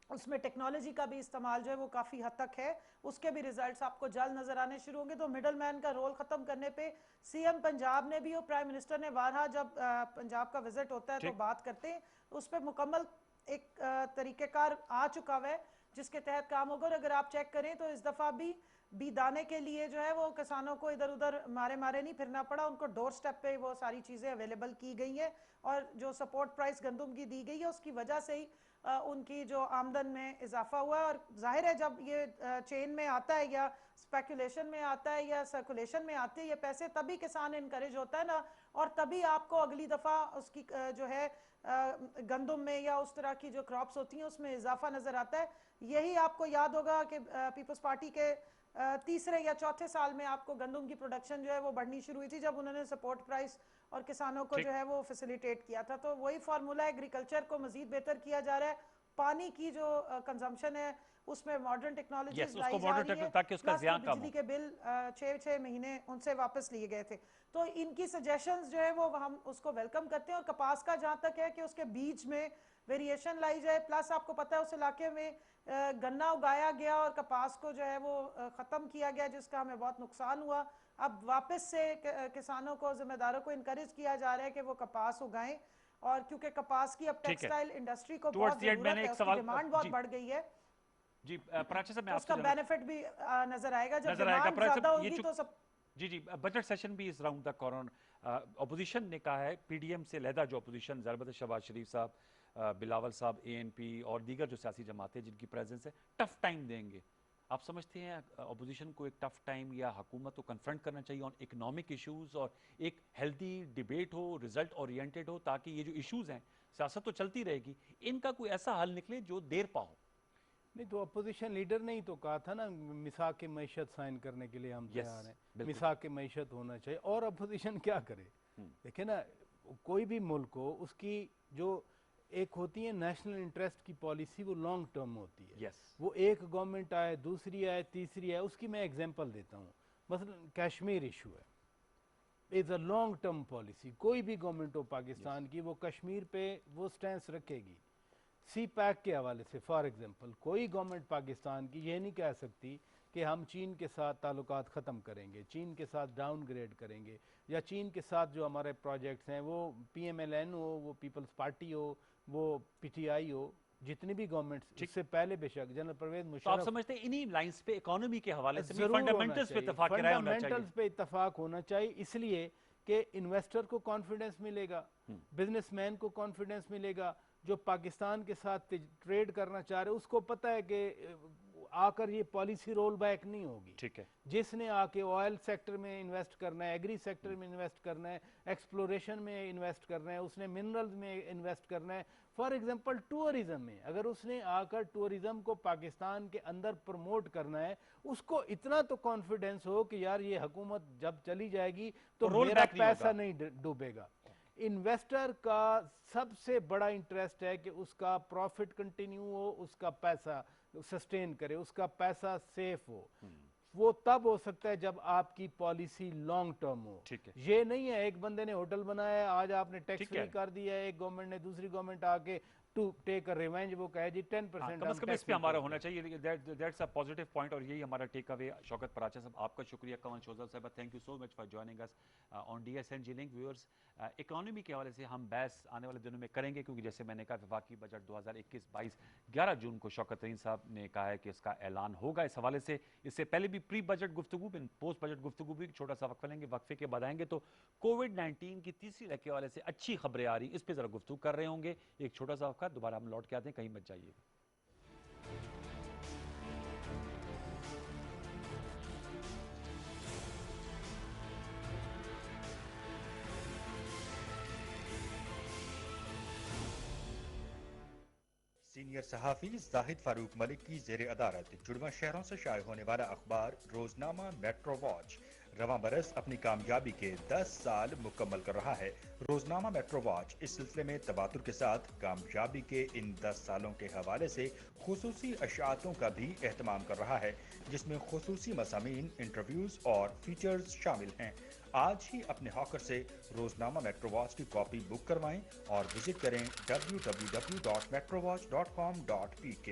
उसमें टेक्नोलॉजी का भी इस्तेमाल जो है वो काफ़ी हद तक है। उसके भी रिजल्ट्स आपको जल्द नजर आने शुरू होंगे। तो मिडल मैन का रोल ख़त्म करने पे सीएम पंजाब ने भी और प्राइम मिनिस्टर ने बारहा जब पंजाब का विजिट होता है तो बात करते हैं, उस पर मुकम्मल एक तरीक़ेकार आ चुका हुआ है जिसके तहत काम होगा। और अगर आप चेक करें तो इस दफ़ा भी दाने के लिए जो है वो किसानों को इधर उधर मारे मारे नहीं फिरना पड़ा, उनको डोर स्टेप पे वो सारी चीज़ें अवेलेबल की गई हैं। और जो सपोर्ट प्राइस गंदम की दी गई है उसकी वजह से ही उनकी जो आमदन में इजाफा हुआ है। और जाहिर है जब ये चेन में आता है या स्पेकुलेशन में आता है या सर्कुलेशन में आते हैं ये पैसे, तभी किसान इनकरेज होता है ना, और तभी आपको अगली दफ़ा उसकी जो है गंदम में या उस तरह की जो क्रॉप्स होती हैं उसमें इजाफा नज़र आता है। यही आपको याद होगा कि पीपल्स पार्टी के तीसरे या चौथे साल में आपको गंदम की प्रोडक्शन जो है वो बढ़नी शुरू हुई थी जब उन्होंने सपोर्ट प्राइस और किसानों को जो है वो फैसिलिटेट किया था। तो वही फार्मूला एग्रीकल्चर को मजीद बेहतर किया जा रहा है। पानी की जो कंजम्पशन है उसमें मॉडर्न टेक्नोलॉजीज लाई जा रही है, ताकि उसका प्लस ज़िया कम बिजली हो। के बिल 6 महीने उनसे वापस लिए गए थे। तो इनकी सजेशंस जो है वो हम उसको वेलकम करते हैं। और कपास का जहाँ तक है कि उसके बीज में वेरिएशन लाई जाए, प्लस आपको पता है उस इलाके में गन्ना उगाया गया और कपास को जो है वो ख़त्म किया गया जिसका हमें बहुत नुकसान हुआ। अब वापस से किसानों को, जिम्मेदारों को इनकरेज किया जा रहा है कि वो कपास उगाएं। और क्योंकि कपास की अब ठीक है, टेक्सटाइल इंडस्ट्री को टुवर्ड्स बहुत द एंड ज़रूरत मैंने है, एक उसकी सवाल डिमांड बहुत जी बढ़ गई है, जी प्राची साहब मैं तो आपसे उसका बेनिफिट भी नज़र आएगा। जब नजर आएगा। डिमांड प्राची ज़्यादा साहब ये होगी तो सब जी जी बजट सेशन भी इस राउंड द कॉर्नर। अपोजिशन ने कहा है, पीडीएम से लहदा जो अपोजिशन ज़रबत शहबाज शरीफ साहब, बिलावल साहब, एएनपी और दीगर जो सियासी जमातें जिनकी प्रेजेंस है, टफ टाइम देंगे। आप समझते हैं अपोजिशन को एक टफ टाइम या हुकूमत को कन्फ्रंट करना चाहिए ऑन इकोनॉमिक इश्यूज और एक हेल्दी डिबेट हो, रिजल्ट ओरिएंटेड हो, ताकि ये जो इश्यूज हैं, सियासत तो चलती रहेगी, इनका कोई ऐसा हल निकले जो देर पा हो? नहीं तो अपोजिशन लीडर ने ही तो कहा था ना, मिसाक मैशत साइन करने के लिए हम तैयार हैं, बिल्कुल। मिसाक मैशत होना चाहिए। और अपोजिशन क्या करे? देखिए ना, कोई भी मुल्क हो उसकी जो एक होती है नेशनल इंटरेस्ट की पॉलिसी, वो लॉन्ग टर्म होती है। वो एक गवर्नमेंट आए, दूसरी आए, तीसरी आए, उसकी मैं एग्जांपल देता हूँ। मसलन कश्मीर इशू है, is a long term policy. कोई भी गवर्नमेंट हो पाकिस्तान की, वो कश्मीर पे वो स्टैंस रखेगी। सी पैक के हवाले से फॉर एग्जांपल कोई गवर्नमेंट पाकिस्तान की ये नहीं कह सकती कि हम चीन के साथ ताल्लुकात ख़त्म करेंगे, चीन के साथ डाउनग्रेड करेंगे, या चीन के साथ जो हमारे प्रोजेक्ट्स हैं, वो पीएमएलएन हो, वो पीपल्स पार्टी हो, वो पीटीआई हो, जितनी भी गवर्नमेंट्स इससे पहले बेशक जनरल परवेज मुशर्रफ। तो आप समझते हैं इन्हीं लाइंस पे इकोनॉमी के हवाले से भी जरूर फंडामेंटल्स पे इत्तेफाक की राय होना चाहिए? फंडामेंटल्स पे इत्तेफाक होना चाहिए, इसलिए कि इन्वेस्टर को कॉन्फिडेंस मिलेगा, बिजनेसमैन को कॉन्फिडेंस मिलेगा, जो पाकिस्तान के साथ ट्रेड करना चाह रहे उसको पता है कि आकर ये पॉलिसी रोल बैक नहीं होगी। ठीक है, जिसने आके ऑयल सेक्टर में इन्वेस्ट करना है, एग्री सेक्टर में इन्वेस्ट करना है, एक्सप्लोरेशन में इन्वेस्ट करना है, उसने मिनरल्स में इन्वेस्ट करना है, फॉर एग्जांपल टूरिज्म में अगर उसने आकर टूरिज्म को पाकिस्तान के अंदर प्रमोट करना है, उसको इतना तो कॉन्फिडेंस हो कि यार ये हुकूमत जब चली जाएगी तो मेरा पैसा नहीं डूबेगा। इन्वेस्टर का सबसे बड़ा इंटरेस्ट है कि उसका प्रॉफिट कंटिन्यू हो, उसका पैसा सस्टेन करे, उसका पैसा सेफ हो। वो तब हो सकता है जब आपकी पॉलिसी लॉन्ग टर्म हो। ये नहीं है एक बंदे ने होटल बनाया, आज आपने टैक्स फ्री कर दिया, एक गवर्नमेंट ने, दूसरी गवर्नमेंट आके टू टेक अ रिवेंज वो कहे जी 10% कम से कम इस पे हमारा होना चाहिए। दैट्स अ पॉजिटिव पॉइंट और यही हमारा टेक अवे। शौकत पराचा साहब आपका शुक्रिया, कमल शोजल साहब thank you so much for joining us on DSNG link. Viewers, economy के हवाले से हम बहस आने वाले दिनों में करेंगे, क्योंकि जैसे मैंने कहा वफाकी बजट 2021-22 11 जून को शौकत तरीन साहब ने कहा है कि इसका ऐलान होगा। इस हवाले से इससे पहले भी प्री बजट गुफ्तगू, पोस्ट बजट गुफ्तगू भी छोटा सा वक्फा लेंगे, वक्फे के बाद आएंगे तो कोविड-19 की तीसरी लहर के हवाले से अच्छी खबरें आ रही, इस पर जरा गुफ्तगू कर रहे होंगे। एक छोटा सा वक्फा, दोबारा हम लौट के आते हैं, कहीं मत जाइए। सीनियर सहाफ़ी जाहिद फारूक मलिक की ज़ेर अदालत जुड़वा शहरों से शाये होने वाला अखबार रोजनामा मेट्रो वॉच रवां बरस अपनी कामयाबी के 10 साल मुकम्मल कर रहा है। रोजनामा मेट्रो वॉच इस सिलसिले में तबातुर के साथ कामयाबी के इन 10 सालों के हवाले से खुसूसी अशातों का भी एहतमाम कर रहा है, जिसमें खुसूसी मज़ामीन, इंटरव्यूज़ और फीचर्स शामिल हैं। आज ही अपने हॉकर से रोजनामा मेट्रो वॉच की कॉपी बुक करवाएं और विजिट करें www.metrovatch.com.pk।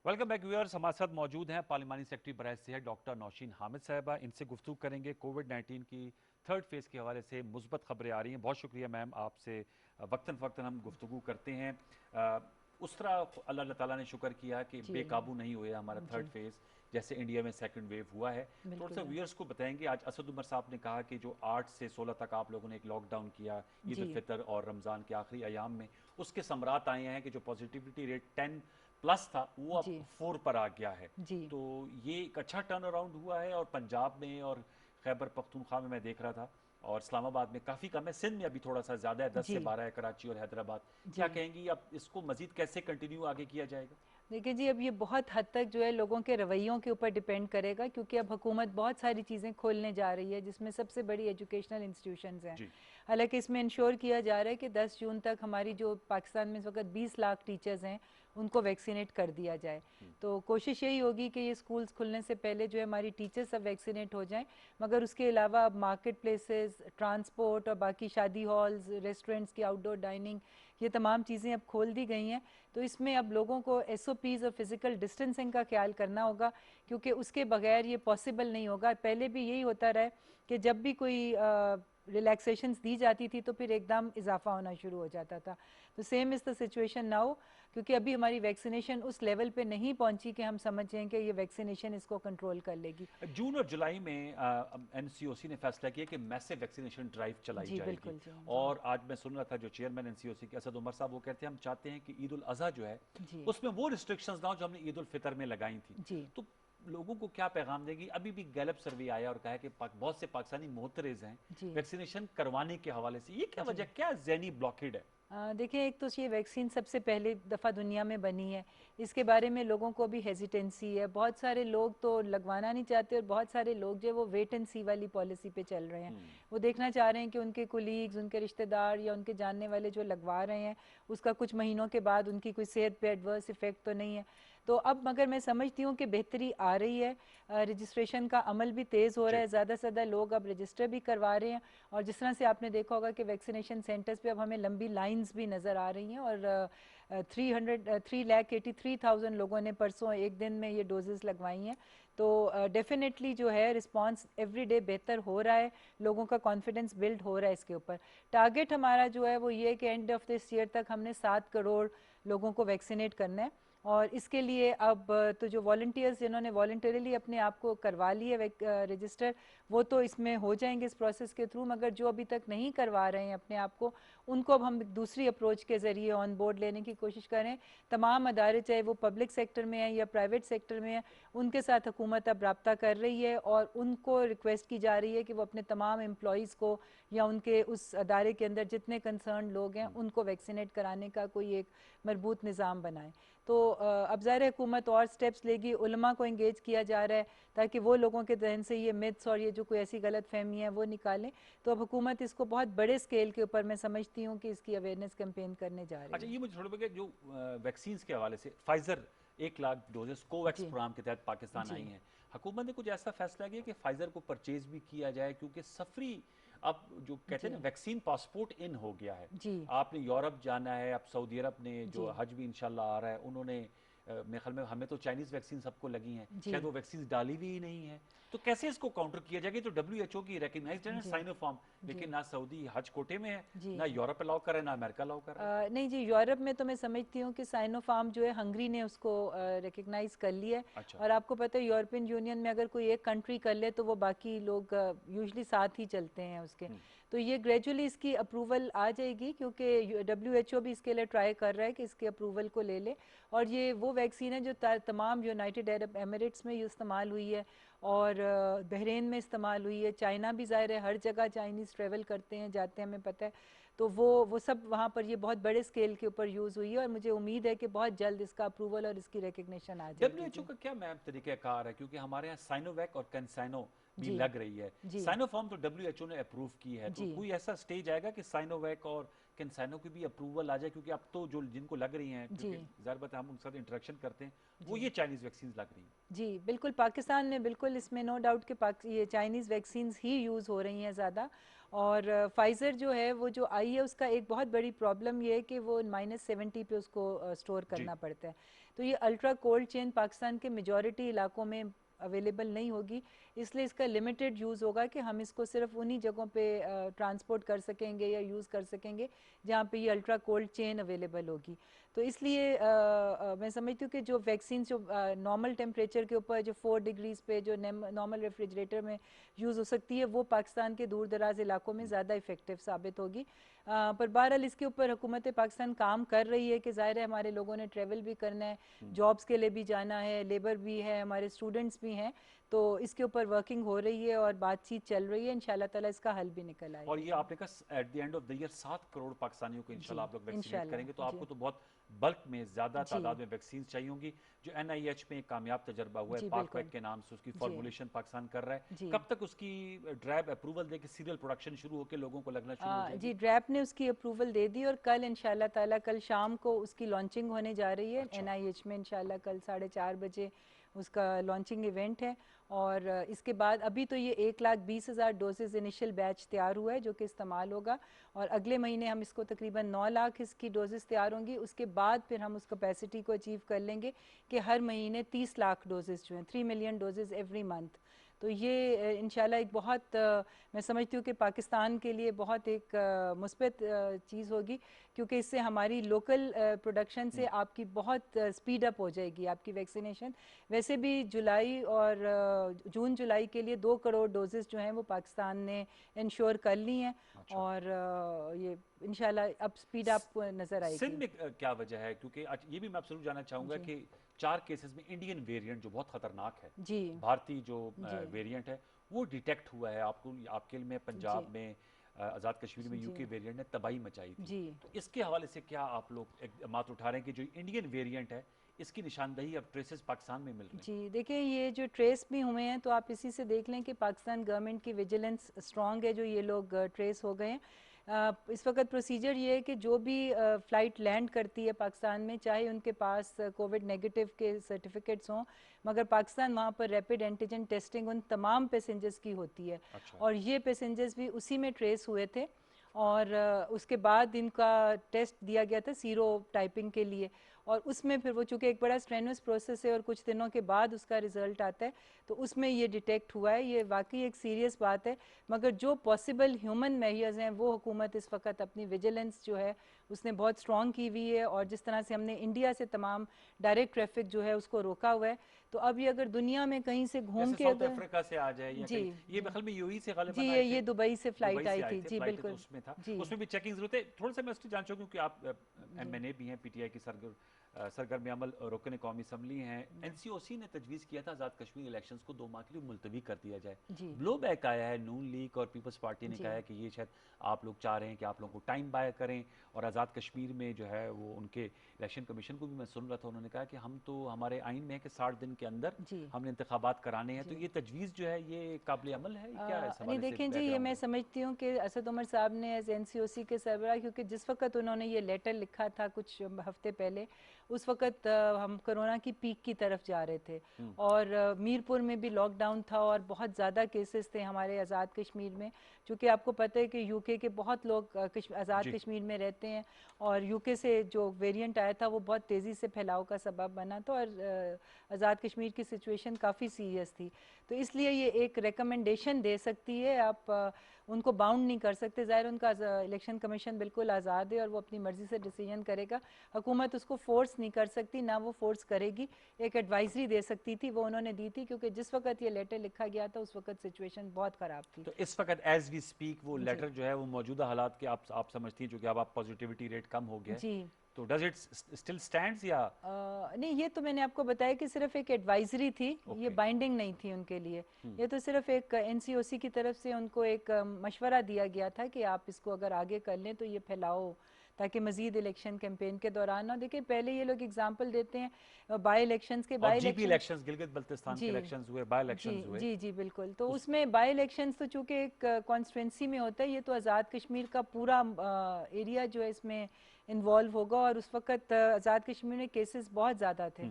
Welcome back viewers. हमारे साथ मौजूद हैं पार्लिमानी सेक्रेटरी बराए सेहत डॉक्टर नौशीन हामिद साहबा। इनसे गुफ्तगू करेंगे कोविड-19 की थर्ड फेज़ के हवाले से मुस्बत खबरें आ रही हैं। बहुत शुक्रिया मैम, आपसे वक्तन फ़वक्तन हम गुफ्तगू करते हैं। उस तरह अल्लाह ताला ने शुक्र किया कि जी बेकाबू नहीं हुए हमारा थर्ड जी फेज़, जैसे इंडिया में सेकंड वेव हुआ है। थोड़ा सा बिल्कुल व्यूअर्स को बताएंगे, आज असद उमर साहब ने कहा कि जो 8 से 16 तक आप लोगों ने एक लॉकडाउन किया ईद उल जी फितर और रमज़ान के आखिरी अयाम में, उसके समरात आए हैं कि जो पॉजिटिविटी रेट 10 प्लस था वो अब जी 4 पर आ गया है। जी तो ये एक अच्छा टर्न अराउंड हुआ है। और पंजाब में और खैबर पख्तूनख्वा में मैं देख रहा था, और इस्लामाबाद में काफ़ी कम है, सिंध में अभी थोड़ा सा ज़्यादा है, 10 से जी 12 है, कराची और हैदराबाद। क्या जी कहेंगी अब इसको मजीद कैसे कंटिन्यू आगे किया जाएगा? देखिए जी, अब ये बहुत हद तक जो है लोगों के रवैयों के ऊपर डिपेंड करेगा, क्योंकि अब हुकूमत बहुत सारी चीज़ें खोलने जा रही है, जिसमें सबसे बड़ी एजुकेशनल इंस्टीट्यूशंस हैं। जी हालांकि इसमें इंश्योर किया जा रहा है कि 10 जून तक हमारी जो पाकिस्तान में इस वक्त 20 लाख टीचर्स हैं उनको वैक्सीनेट कर दिया जाए। तो कोशिश यही होगी कि ये स्कूल्स खुलने से पहले जो है हमारी टीचर्स सब वैक्सीनेट हो जाएं। मगर उसके अलावा अब मार्केट प्लेसेस, ट्रांसपोर्ट और बाकी शादी हॉल्स, रेस्टोरेंट्स की आउटडोर डाइनिंग, ये तमाम चीज़ें अब खोल दी गई हैं। तो इसमें अब लोगों को SOPs और फिज़िकल डिस्टेंसिंग का ख्याल करना होगा, क्योंकि उसके बगैर ये पॉसिबल नहीं होगा। पहले भी यही होता रहा है कि जब भी कोई रिलैक्सेशंस दी जाती थी तो फिर एकदम इजाफा होना शुरू हो जाता था। तो same is the situation now, क्योंकि अभी हमारी वैक्सीनेशन उस लेवल पे नहीं पहुंची कि हम समझें कि ये वैक्सीनेशन इसको कंट्रोल कर लेगी। जून और जुलाई में एनसीओसी ने फैसला किया कि मैसिव वैक्सीनेशन ड्राइव चलाई जी जाएगी। बिल्कुल जी और आज मैं सुन रहा था जो चेयरमैन एनसीओसी के असद उमर साहब, वो कहते हैं हम चाहते हैं कि ईद उल अजहा जो है जी उसमें वो रिस्ट्रिक्शंस ना हो जो हमने ईद उल फितर में लगाई थी। जी तो लोगों को क्या पैगाम देगी? अभी भी गैलप सर्वे आया और कहा है कि बहुत से पाकिस्तानी मोहतरज़ हैं जी वैक्सीनेशन करवाने के हवाले से। ये क्या जी वजह, क्या ज़हनी ब्लॉकेड है? देखिए, एक तो ये वैक्सीन सबसे पहली दफ़ा दुनिया में बनी है, इसके बारे में लोगों को भी हेजिटेंसी है। बहुत सारे लोग तो लगवाना नहीं चाहते और बहुत सारे लोग जो है वो वेट एंड सी वाली पॉलिसी पे चल रहे हैं। वो देखना चाह रहे हैं कि उनके कोलीग्स, उनके रिश्तेदार या उनके जानने वाले जो लगवा रहे हैं उसका कुछ महीनों के बाद उनकी कोई सेहत पे एडवर्स इफ़ेक्ट तो नहीं है। तो अब मगर मैं समझती हूँ कि बेहतरी आ रही है, रजिस्ट्रेशन का अमल भी तेज़ हो रहा है, ज़्यादा से ज़्यादा लोग अब रजिस्टर भी करवा रहे हैं। और जिस तरह से आपने देखा होगा कि वैक्सीनेशन सेंटर्स पे अब हमें लंबी लाइंस भी नज़र आ रही हैं। और 3,83,000 लोगों ने परसों एक दिन में ये डोजेस लगवाई हैं। तो डेफिनेटली जो है रिस्पांस एवरी डे बेहतर हो रहा है, लोगों का कॉन्फिडेंस बिल्ड हो रहा है इसके ऊपर। टारगेट हमारा जो है वो ये है कि एंड ऑफ दिस ईयर तक हमने 7 करोड़ लोगों को वैक्सीनेट करना है। और इसके लिए अब तो जो वॉलंटियर्स जिन्होंने वॉलंटरीली अपने आप को करवा लिए रजिस्टर, वो तो इसमें हो जाएंगे इस प्रोसेस के थ्रू। मगर जो अभी तक नहीं करवा रहे हैं अपने आप को, उनको अब हम दूसरी अप्रोच के ज़रिए ऑन बोर्ड लेने की कोशिश करें। तमाम अदारे, चाहे वो पब्लिक सेक्टर में है या प्राइवेट सेक्टर में है, उनके साथ हुकूमत अब रब्ता कर रही है और उनको रिक्वेस्ट की जा रही है कि वो अपने तमाम एम्प्लॉयज़ को या उनके उस अदारे के अंदर जितने कंसर्न लोग हैं उनको वैक्सीनेट कराने का कोई एक मरबूत निज़ाम बनाएं। तो अब ज़ाहिर है हुकूमत और स्टेप्स लेगी, उलमा को इंगेज किया जा रहा है ताकि वो लोगों के जहन से ये मिथ्स और ये जो कोई ऐसी गलत फहमी है वो निकालें। तो अब हुकूमत इसको बहुत बड़े स्केल के ऊपर मैं समझती हूँ कि इसकी अवेयरनेस कैंपेन करने जा रही अच्छा, है। ये मुझे थोड़ा बहुत जो वैक्सीन के हवाले से फाइजर 1 लाख डोजेस कोवैक्स जी प्रोग्राम के तहत पाकिस्तान जी आई हैं। हुकूमत ने कुछ ऐसा फैसला किया कि फाइजर को परचेज भी किया जाए, क्योंकि सफरी अब जो कहते हैं ना जी वैक्सीन पासपोर्ट इन हो गया है। जी आपने यूरोप जाना है, अब सऊदी अरब ने जो जी हज भी इंशाल्लाह आ रहा है, उन्होंने मेरे ख्याल में हमें तो चाइनीज़ वैक्सीन सबको लगी हैं, जी शायद वो वैक्सीन डाली भी ही नहीं है। तो कैसे इसको काउंटर किया जाएगा? तो WHO की रिकग्नाइज्ड है ना जी साइनोफार्म, जी लेकिन ना सऊदी हज कोटे में है, जी ना यूरोप अलाउ कर रहा है, ना अमेरिका अलाउ कर रहा है। नहीं जी, यूरोप में तो मैं समझती हूँ कि साइनोफार्म जो है हंगरी ने उसको रिकग्नाइज कर लिया है। अच्छा। और आपको पता है यूरोपियन यूनियन में अगर कोई एक कंट्री कर ले तो वो बाकी लोग यूजुअली साथ ही चलते हैं उसके। तो ये ग्रेजुअली इसकी अप्रूवल आ जाएगी, क्योंकि WHO भी इसके लिए ट्राई कर रहा है कि इसके अप्रूवल को ले ले। और ये वो वैक्सीन है जो तमाम यूनाइटेड अरब एमिरेट्स में इस्तेमाल हुई है और बहरीन में इस्तेमाल हुई है। चाइना भी ज़ाहिर है, हर जगह चाइनीज़ ट्रेवल करते हैं, जाते हैं, हमें पता है। तो वो सब वहाँ पर ये बहुत बड़े स्केल के ऊपर यूज़ हुई है और मुझे उम्मीद है कि बहुत जल्द इसका अप्रूवल और इसकी रिकग्निशन आ जाएगी। WHO का क्या मैम तरीक़ाकार है? क्योंकि हमारे यहाँ साइनोवैक और कैंसाइनो भी जी लग रही है। जी साइनोफार्म तो WHO ने अप्रूव की है, तो जी कोई ऐसा स्टेज आएगा कि साइनोवैक और कैंसाइनो की भी अप्रूवल आ जाए? क्योंकि अब तो जो जिनको लग रही हैं, जी क्योंकि ज़ाहिर बात है हम उनके साथ इंटरेक्शन करते हैं, वो जी ये चाइनीज़ वैक्सीन लग रही हैं। जी बिल्कुल, पाकिस्तान में बिल्कुल इसमें नो डाउट कि ये चाइनीज़ वैक्सीन्स ही यूज़ हो रही हैं ज़्यादा। और फाइज़र जो है वो जो आई है उसका एक बहुत बड़ी प्रॉब्लम ये है कि वो -70 पे उसको स्टोर जी। करना पड़ता है। तो ये अल्ट्रा कोल्ड चेन पाकिस्तान के मेजॉरिटी इलाकों में अवेलेबल नहीं होगी, इसलिए इसका लिमिटेड यूज़ होगा कि हम इसको सिर्फ उन्हीं जगहों पे ट्रांसपोर्ट कर सकेंगे या यूज़ कर सकेंगे जहाँ पे ये अल्ट्रा कोल्ड चेन अवेलेबल होगी। तो इसलिए मैं समझती हूँ कि जो वैक्सीन जो नॉर्मल टेम्परेचर के ऊपर जो 4 डिग्रीज़ पे जो नॉर्मल रेफ्रिजरेटर में यूज़ हो सकती है, वो पाकिस्तान के दूर दराज इलाकों में ज़्यादा इफ़ेक्टिव साबित होगी। पर बहरहाल इसके ऊपर हुकूमत पाकिस्तान काम कर रही है कि ज़ाहिर है हमारे लोगों ने ट्रैवल भी करना है, जॉब्स के लिए भी जाना है, लेबर भी है, हमारे स्टूडेंट्स भी हैं, तो इसके ऊपर वर्किंग हो रही है और बातचीत चल रही है। इंशाल्लाह ताला इसका हल भी निकल आएगा। और ये आपने कहा at the end of the year 7 crore पाकिस्तानियों को इंशाल्लाह आप लोग वैक्सीनेट इंशाल्लाह, करेंगे, तो आपको जी। तो बहुत बल्क में ज़्यादा जी। तादाद में वैक्सीन चाहिए होंगी। जो NIH में एक कामयाब तजर्बा हुआ है जी, पाकवैक बिल्कुल। के नाम से, उसकी जी। फॉर्मुलेशन पाकिस्तान कर रहा है, जी। कब तक उसकी ड्रैब अप्रूवल दे के सीरियल प्रोडक्शन शुरू होकर लोगों को लगना शुरू हो जी, जाएगी? ड्रैप ने उसकी अप्रूवल दे दी और कल इंशाल्लाह ताला कल शाम को उसकी लॉन्चिंग होने जा रही है। अच्छा। NIH में इंशाल्लाह कल 4:30 बजे उसका लॉन्चिंग इवेंट है। और इसके बाद अभी तो ये 1,20,000 डोजेज़ इनिशियल बैच तैयार हुआ है जो कि इस्तेमाल होगा, और अगले महीने हम इसको तकरीबन 9 लाख इसकी डोजेज़ तैयार होंगी। उसके बाद फिर हम उस कैपेसिटी को अचीव कर लेंगे कि हर महीने 30 लाख डोजेज़ जो हैं, 3 मिलियन डोजेज़ एवरी मंथ। तो ये इंशाल्लाह एक बहुत मैं समझती हूँ कि पाकिस्तान के लिए बहुत एक मुस्बत चीज़ होगी, क्योंकि इससे हमारी लोकल प्रोडक्शन से आपकी बहुत स्पीड अप हो जाएगी आपकी वैक्सीनेशन। वैसे भी जुलाई और जून जुलाई के लिए 2 करोड़ डोजेस जो हैं वो पाकिस्तान ने इंश्योर कर ली हैं। अच्छा। और ये इंशाल्लाह अब स्पीड अप नज़र सिंध आएगी। में क्या वजह है? क्योंकि ये भी मैं आपसे जरूर जानना चाहूंगा जी। कि 4 केसेस में इंडियन वेरिएंट जो बहुत खतरनाक है, जी। भारतीय जो जी। वेरिएंट है वो डिटेक्ट हुआ है। आपके में पंजाब जी। में आज़ाद कश्मीर में जी। यूके वेरिएंट ने तबाही मचाई थी। जी। तो इसके हवाले से क्या आप लोग इक़दामात उठा रहे हैं कि जो इंडियन वेरिएंट है इसकी निशानदही अब ट्रेसेस पाकिस्तान में मिल रहे हैं? जी, देखिए ये जो ट्रेस भी हुए हैं तो आप इसी से देख लें कि पाकिस्तान गवर्नमेंट की विजिलेंस स्ट्रांग है, जो ये लोग ट्रेस हो गए हैं। इस वक्त प्रोसीजर ये है कि जो भी फ़्लाइट लैंड करती है पाकिस्तान में, चाहे उनके पास कोविड नेगेटिव के सर्टिफिकेट्स हों, मगर पाकिस्तान वहाँ पर रैपिड एंटीजन टेस्टिंग उन तमाम पैसेंजर्स की होती है। अच्छा। और ये पैसेंजर्स भी उसी में ट्रेस हुए थे, और उसके बाद इनका टेस्ट दिया गया था सीरो टाइपिंग के लिए, और उसमें फिर वो चूँकि एक बड़ा स्ट्रेनुअस प्रोसेस है और कुछ दिनों के बाद उसका रिज़ल्ट आता है, तो उसमें ये डिटेक्ट हुआ है। ये वाकई एक सीरियस बात है, मगर जो पॉसिबल ह्यूमन मेजर्स हैं वो हुकूमत इस वक्त अपनी विजिलेंस जो है उसने बहुत स्ट्रॉन्ग की हुई है, और जिस तरह से हमने इंडिया से तमाम डायरेक्ट ट्रैफिक जो है उसको रोका हुआ है, तो अब ये अगर दुनिया में कहीं से घूम जैसे के साउथ अगर अफ्रीका से आ जाए या जी, कहीं, ये बखल में यूएई से जी, गालिबन आए थे, ये दुबई से दुबई फ़्लाइट से आई आए थी। थे, जी, फ्लाइट है तो बिल्कुल। उसमें था, जी। उसमें भी चेकिंग जरूरत है। थोड़ा सा मैं उसकी जान चाहूँ क्योंकि आप MNA भी हैं, PTI की सरगर्म अमल रुकन कौमी असम्बली हैं। NCOC ने तजवीज़ किया था आज़ाद कश्मीर इलेक्शंस को 2 माह के लिए मुलतवी कर दिया जाए। जी। ब्लो बैक आया है, नून लीग और पीपल्स पार्टी ने जी। कहा है कि ये शायद आप लोग चाह रहे हैं कि आप लोगों को टाइम बाय करें, और आज़ाद कश्मीर में जो है वो उनके इलेक्शन कमीशन को भी मैं सुन रहा था, उन्होंने कहा कि हम तो हमारे आइन में है कि 60 दिन के अंदर जी। हमने इंतखाबात कराने हैं। तो जी। ये तजवीज़ जो है ये काबिल अमल है? क्या है इस नहीं हवाले से देखें जी, ये बैकग्राउंड मैं है? समझती हूँ कि असद उमर साहब ने एज NCOC के सरबराह, क्योंकि जिस वक्त उन्होंने ये लेटर लिखा था कुछ हफ्ते पहले, उस वक्त हम कोरोना की पीक की तरफ जा रहे थे, और मीरपुर में भी लॉकडाउन था और बहुत ज़्यादा केसेस थे हमारे आज़ाद कश्मीर में। चूँकि आपको पता है कि UK के बहुत लोग आज़ाद जी। कश्मीर में रहते हैं, और UK से जो वेरिएंट आया था वो बहुत तेज़ी से फैलाव का सबब बना था, और आज़ाद कश्मीर की सिचुएशन काफ़ी सीरियस थी। तो इसलिए ये एक रिकमेंडेशन दे सकती है, आप उनको बाउंड नहीं कर सकते। ज़ाहिर उनका इलेक्शन कमीशन बिल्कुल आज़ाद है और वो अपनी मर्ज़ी से डिसीजन करेगा, हुकूमत उसको फोर्स नहीं कर सकती, ना वो फोर्स करेगी। एक एडवाइजरी दे सकती थी, वो उन्होंने दी थी, क्योंकि जिस वक्त ये लेटर लिखा गया था उस वक्त सिचुएशन बहुत ख़राब थी। तो इस वक्त एज वी स्पीक वो लेटर जो है वो मौजूदा हालात के आप समझती हैं, जो कि अब आप पॉजिटिविटी रेट कम हो गया है, जी। तो डज इट स्टिल स्टैंड्स या? नहीं, ये तो मैंने आपको बताया कि सिर्फ एक एडवाइजरी थी, ये Okay. बाइंडिंग नहीं थी उनके लिए। ये तो सिर्फ एक NCOC की तरफ से उनको एक मशवरा दिया गया था कि आप इसको अगर आगे कर लें तो ये फैलाओ, ताकि मजीद इलेक्शन कैंपेन के दौरान ना। देखिए पहले ये लोग एग्जांपल देते हैं बाई इलेक्शंस के, और GP इलेक्शंस, गिलगित बल्तिस्तान के इलेक्शंस हुए, बाय जी इलेक्शंस हुए, जी जी बिल्कुल। तो उसमें बाई इलेक्शंस तो चूँकि एक कॉन्स्टिट्यूंसी में होता है, ये तो आज़ाद कश्मीर का पूरा एरिया जो है इसमें इन्वॉल्व होगा, और उस वक्त आज़ाद कश्मीर में केसेस बहुत ज़्यादा थे।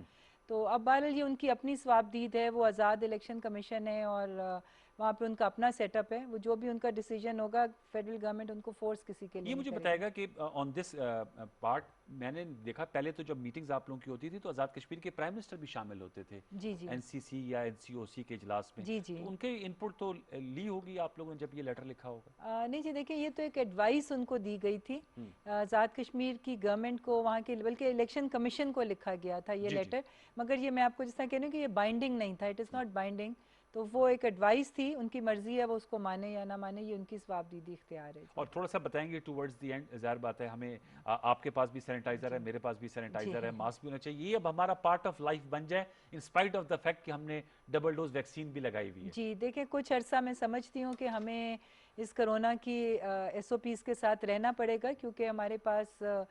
तो अब बहरहाल ये उनकी अपनी स्वाबदीद है, वो आज़ाद इलेक्शन कमीशन है और वहाँ पे उनका अपना सेटअप है, वो जो भी उनका डिसीजन होगा फेडरल गवर्नमेंट उनको फोर्स किसी के लिए ये नहीं मुझे करेगी। बताएगा कि ऑन दिस पार्ट मैंने देखा पहले तो जब मीटिंग्स आप लोगों की होती थी तो आज़ाद कश्मीर के प्राइम मिनिस्टर भी शामिल होते थे जी जी एनसीसी या एनसीओसी के इजलास में, जी जी। तो उनके इनपुट तो ली होगी आप लोगों ने जब ये लेटर लिखा होगा? नहीं जी, देखिए ये तो एक एडवाइस उनको दी गई थी आज़ाद कश्मीर की गवर्नमेंट को, वहाँ के बल्कि इलेक्शन कमीशन को लिखा गया था ये जी, जी। लेटर, मगर ये मैं आपको जिस तरह कह रही हूँ कि ये बाइंडिंग नहीं था, इट इज़ नॉट बाइंडिंग, तो वो एक एडवाइस थी, उनकी मर्जी है वो उसको माने या ना माने, ये उनकी स्वाबदीदी इख्तियार है जी। और थोड़ा सा बताएंगे टूवर्ड्स द एंड, ज़ाहिर बात है हमें आपके पास भी सैनिटाइजर है, मेरे पास भी सैनिटाइजर है, मास्क भी होना चाहिए, ये अब हमारा पार्ट ऑफ लाइफ बन जाए in spite of the fact कि हमने डबल डोज वैक्सीन भी लगाई हुई है। जी देखिए, कुछ अरसा मैं समझती हूँ कि हमें इस कोरोना की SOPs के साथ रहना पड़ेगा, क्योंकि हमारे पास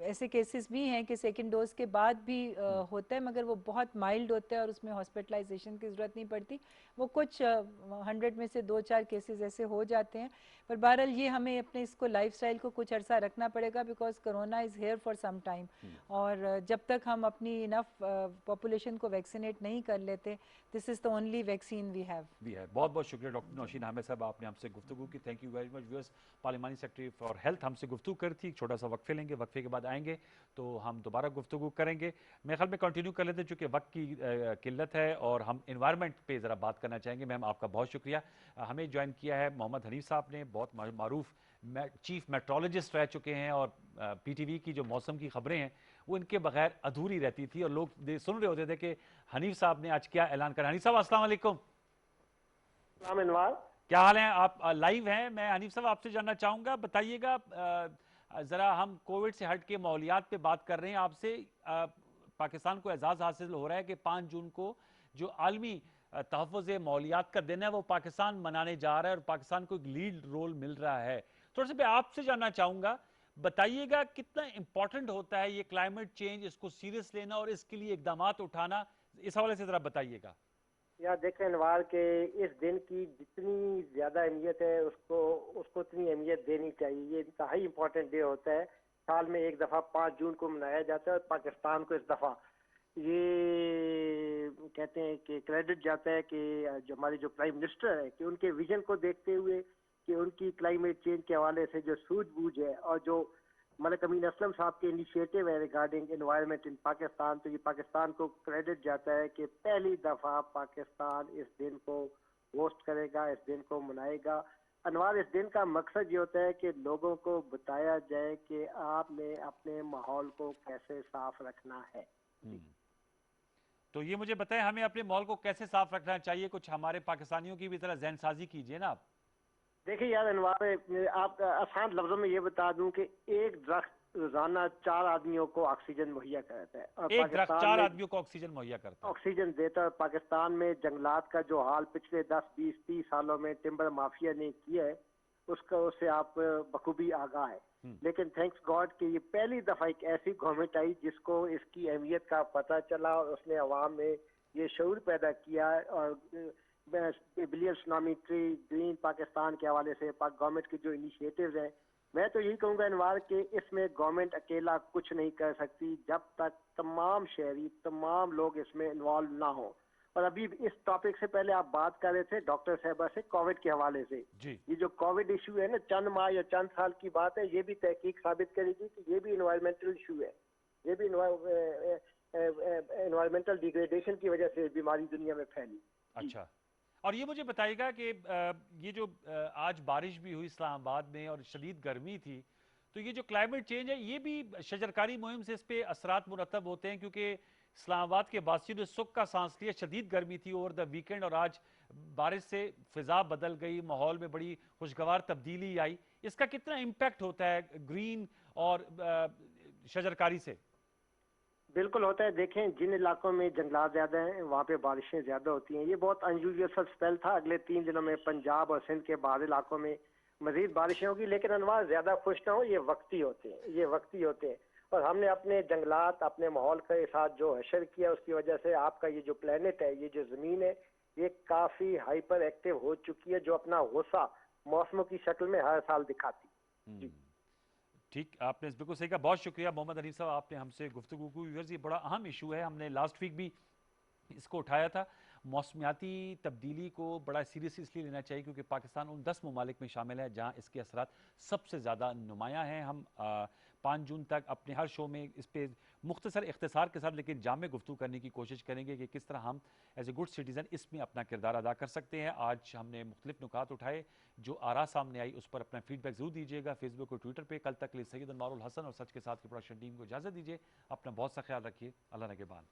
ऐसे केसेस भी हैं कि सेकंड डोज के बाद भी होता है, मगर वो बहुत माइल्ड होता है और उसमें हॉस्पिटलाइजेशन की ज़रूरत नहीं पड़ती, वो कुछ 100 में से 2-4 केसेस ऐसे हो जाते हैं, पर बहरहाल ये हमें अपने इसको लाइफस्टाइल को कुछ अरसा रखना पड़ेगा, because corona is here for some time, और जब तक हम अपनी इनफ पॉपुलेशन को वैक्सीनेट नहीं कर लेते, this is the only vaccine we have. बहुत बहुत शुक्रिया डॉक्टर नौशीन अहमद साहब, आपने हमसे गुफ्तगू की, thank you very much. Viewers, पार्लिमानी सेक्रेटरी फॉर हेल्थ हमसे गुफ्तगू कर थी, छोटा सा वक्फे लेंगे, वक्फे के बाद आएंगे तो हम दोबारा गुफ्तगू करेंगे। मेरे ख्याल में कंटिन्यू कर लेते हैं चूँकि वक्त की किल्लत है और हम इन्वायरमेंट पे ज़रा बात करना चाहेंगे। मैम आपका बहुत शुक्रिया। हमें ज्वाइन किया है मोहम्मद हनीफ साहब ने, बहुत मारूफ चीफ मेट्रोलॉजिस्ट रह चुके हैं और PTV की जो मौसम की खबरें हैं वो इनके बगैर अधूरी रहती थी और लोग सुन रहे होते थे कि हनीफ साहब ने आज क्या ऐलान करा। हनीफ साहब अस्सलाम वालेकुम। क्या हाल है? आप लाइव हैं। मैं हनीफ साहब आपसे जानना चाहूँगा, बताइएगा ज़रा, हम कोविड से हट के माहौलियात पे बात कर रहे हैं आपसे। पाकिस्तान को एजाज़ हासिल हो रहा है कि 5 जून को जो आलमी तहफ़्फ़ुज़ माहौलियात का दिन है वो पाकिस्तान मनाने जा रहा है और पाकिस्तान को एक लीड रोल मिल रहा है। थोड़ा सा मैं आपसे जानना चाहूँगा, बताइएगा कितना इंपॉर्टेंट होता है ये क्लाइमेट चेंज, इसको सीरियस लेना और इसके लिए इकदामात उठाना, इस हवाले से ज़रा बताइएगा। या देखें अनवार के इस दिन की जितनी ज़्यादा अहमियत है उसको उतनी अहमियत देनी चाहिए। ये इंतहाई इम्पोर्टेंट डे होता है, साल में एक दफ़ा 5 जून को मनाया जाता है और पाकिस्तान को इस दफ़ा ये कहते हैं कि क्रेडिट जाता है कि जो हमारे जो प्राइम मिनिस्टर है कि उनके विजन को देखते हुए कि उनकी क्लाइमेट चेंज के हवाले से जो सूझबूझ है और जो मलिक अमीन असलम साहब के इनिशिएटिव है रिगार्डिंग एनवायरनमेंट इन पाकिस्तान, तो ये पाकिस्तान को क्रेडिट जाता है कि पहली दफ़ा पाकिस्तान इस दिन को होस्ट करेगा, इस दिन को मनाएगा। अनवार, इस दिन का मकसद ये होता है कि लोगों को बताया जाए कि आपने अपने माहौल को कैसे साफ रखना है। तो ये मुझे बताएं, हमें अपने माहौल को कैसे साफ रखना चाहिए, कुछ हमारे पाकिस्तानियों की भी तरह ज़हन साजी कीजिए ना आप। देखिए यार अनवार, आप आसान लफ्जों में ये बता दूं कि एक दरख्त रोजाना 4 आदमियों को ऑक्सीजन मुहैया कराता है और एक दरख्त 4 आदमियों को ऑक्सीजन मुहैया करता है, ऑक्सीजन देता है। पाकिस्तान में जंगलात का जो हाल पिछले 10, 20, 30 सालों में टिम्बर माफिया ने किया है उससे आप बखूबी आगाह है। लेकिन थैंक्स गॉड कि ये पहली दफा एक ऐसी गवर्नमेंट आई जिसको इसकी अहमियत का पता चला और उसने अवाम में ये शऊर पैदा किया और billion tsunami tree green Pakistan के हवाले से गवर्नमेंट के जो इनिशिएटिव्स हैं, मैं तो यही कहूँगा अनवार के इसमें गवर्नमेंट अकेला कुछ नहीं कर सकती जब तक तमाम शहरी, तमाम लोग इसमें इन्वॉल्व ना हो। और अभी इस टॉपिक से पहले आप बात कर रहे थे डॉक्टर साहबा से कोविड के हवाले से जी। ये जो कोविड इशू है ना, चंद माह या चंद साल की बात है, ये भी तहकीक साबित करेगी कि ये भी इन्वायरमेंटल इशू है। ये भी इन्वायरमेंटल डिग्रेडेशन की वजह से बीमारी दुनिया में फैली। अच्छा, और ये मुझे बताइएगा कि ये जो आज बारिश भी हुई इस्लामाबाद में और शदीद गर्मी थी, तो ये जो क्लाइमेट चेंज है ये भी शजरकारी मुहिम से इस पे असरात मुरतब होते हैं, क्योंकि इस्लामाबाद के बासियों ने सुख का सांस लिया। शदीद गर्मी थी ओवर द वीकेंड और आज बारिश से फिजा बदल गई, माहौल में बड़ी खुशगवार तब्दीली आई। इसका कितना इम्पैक्ट होता है ग्रीन और शजरकारी से? बिल्कुल होता है। देखें, जिन इलाकों में जंगलात ज़्यादा हैं वहाँ पे बारिशें ज़्यादा होती हैं। ये बहुत अनयूजुअल स्पेल था। अगले 3 दिनों में पंजाब और सिंध के बाहरी इलाकों में मजीद बारिशें होगी, लेकिन अनवार ज़्यादा खुश ना हो, ये वक्ती होते हैं, ये वक्ती होते हैं। और हमने अपने जंगलात, अपने माहौल के साथ जो हशर किया उसकी वजह से आपका ये जो प्लेनेट है, ये जो ज़मीन है, ये काफ़ी हाइपर एक्टिव हो चुकी है, जो अपना गुस्सा मौसमों की शक्ल में हर साल दिखाती। ठीक, आपने बिल्कुल सही कहा। बहुत शुक्रिया मोहम्मद हनीफ साहब, आपने हमसे गुफ्तगू की। व्यूअर्स, ये बड़ा अहम इशू है, हमने लास्ट वीक भी इसको उठाया था। मौसमियाती तब्दीली को बड़ा सीरियस इसलिए लेना चाहिए क्योंकि पाकिस्तान उन 10 ममालिक में शामिल है जहाँ इसके असरात सबसे ज़्यादा नुमायाँ हैं। हम 5 जून तक अपने हर शो में इस पर मुख्तसर इख्तिसार के साथ लेकिन जामे गुफ्तगू करने की कोशिश करेंगे कि किस तरह हम एज ए गुड सिटीज़न इसमें अपना किरदार अदा कर सकते हैं। आज हमने मुख्तलिफ नुकात उठाए, जो आरा सामने आई उस पर अपना फीडबैक जरूर दीजिएगा फेसबुक और ट्विटर पर। कल तक के लिए सैयद अनवारुल हसन और सच के साथ की प्रोडक्शन टीम को इजाज़त दीजिए। अपना बहुत सा ख्याल रखिए। अल्लाह नगहबान।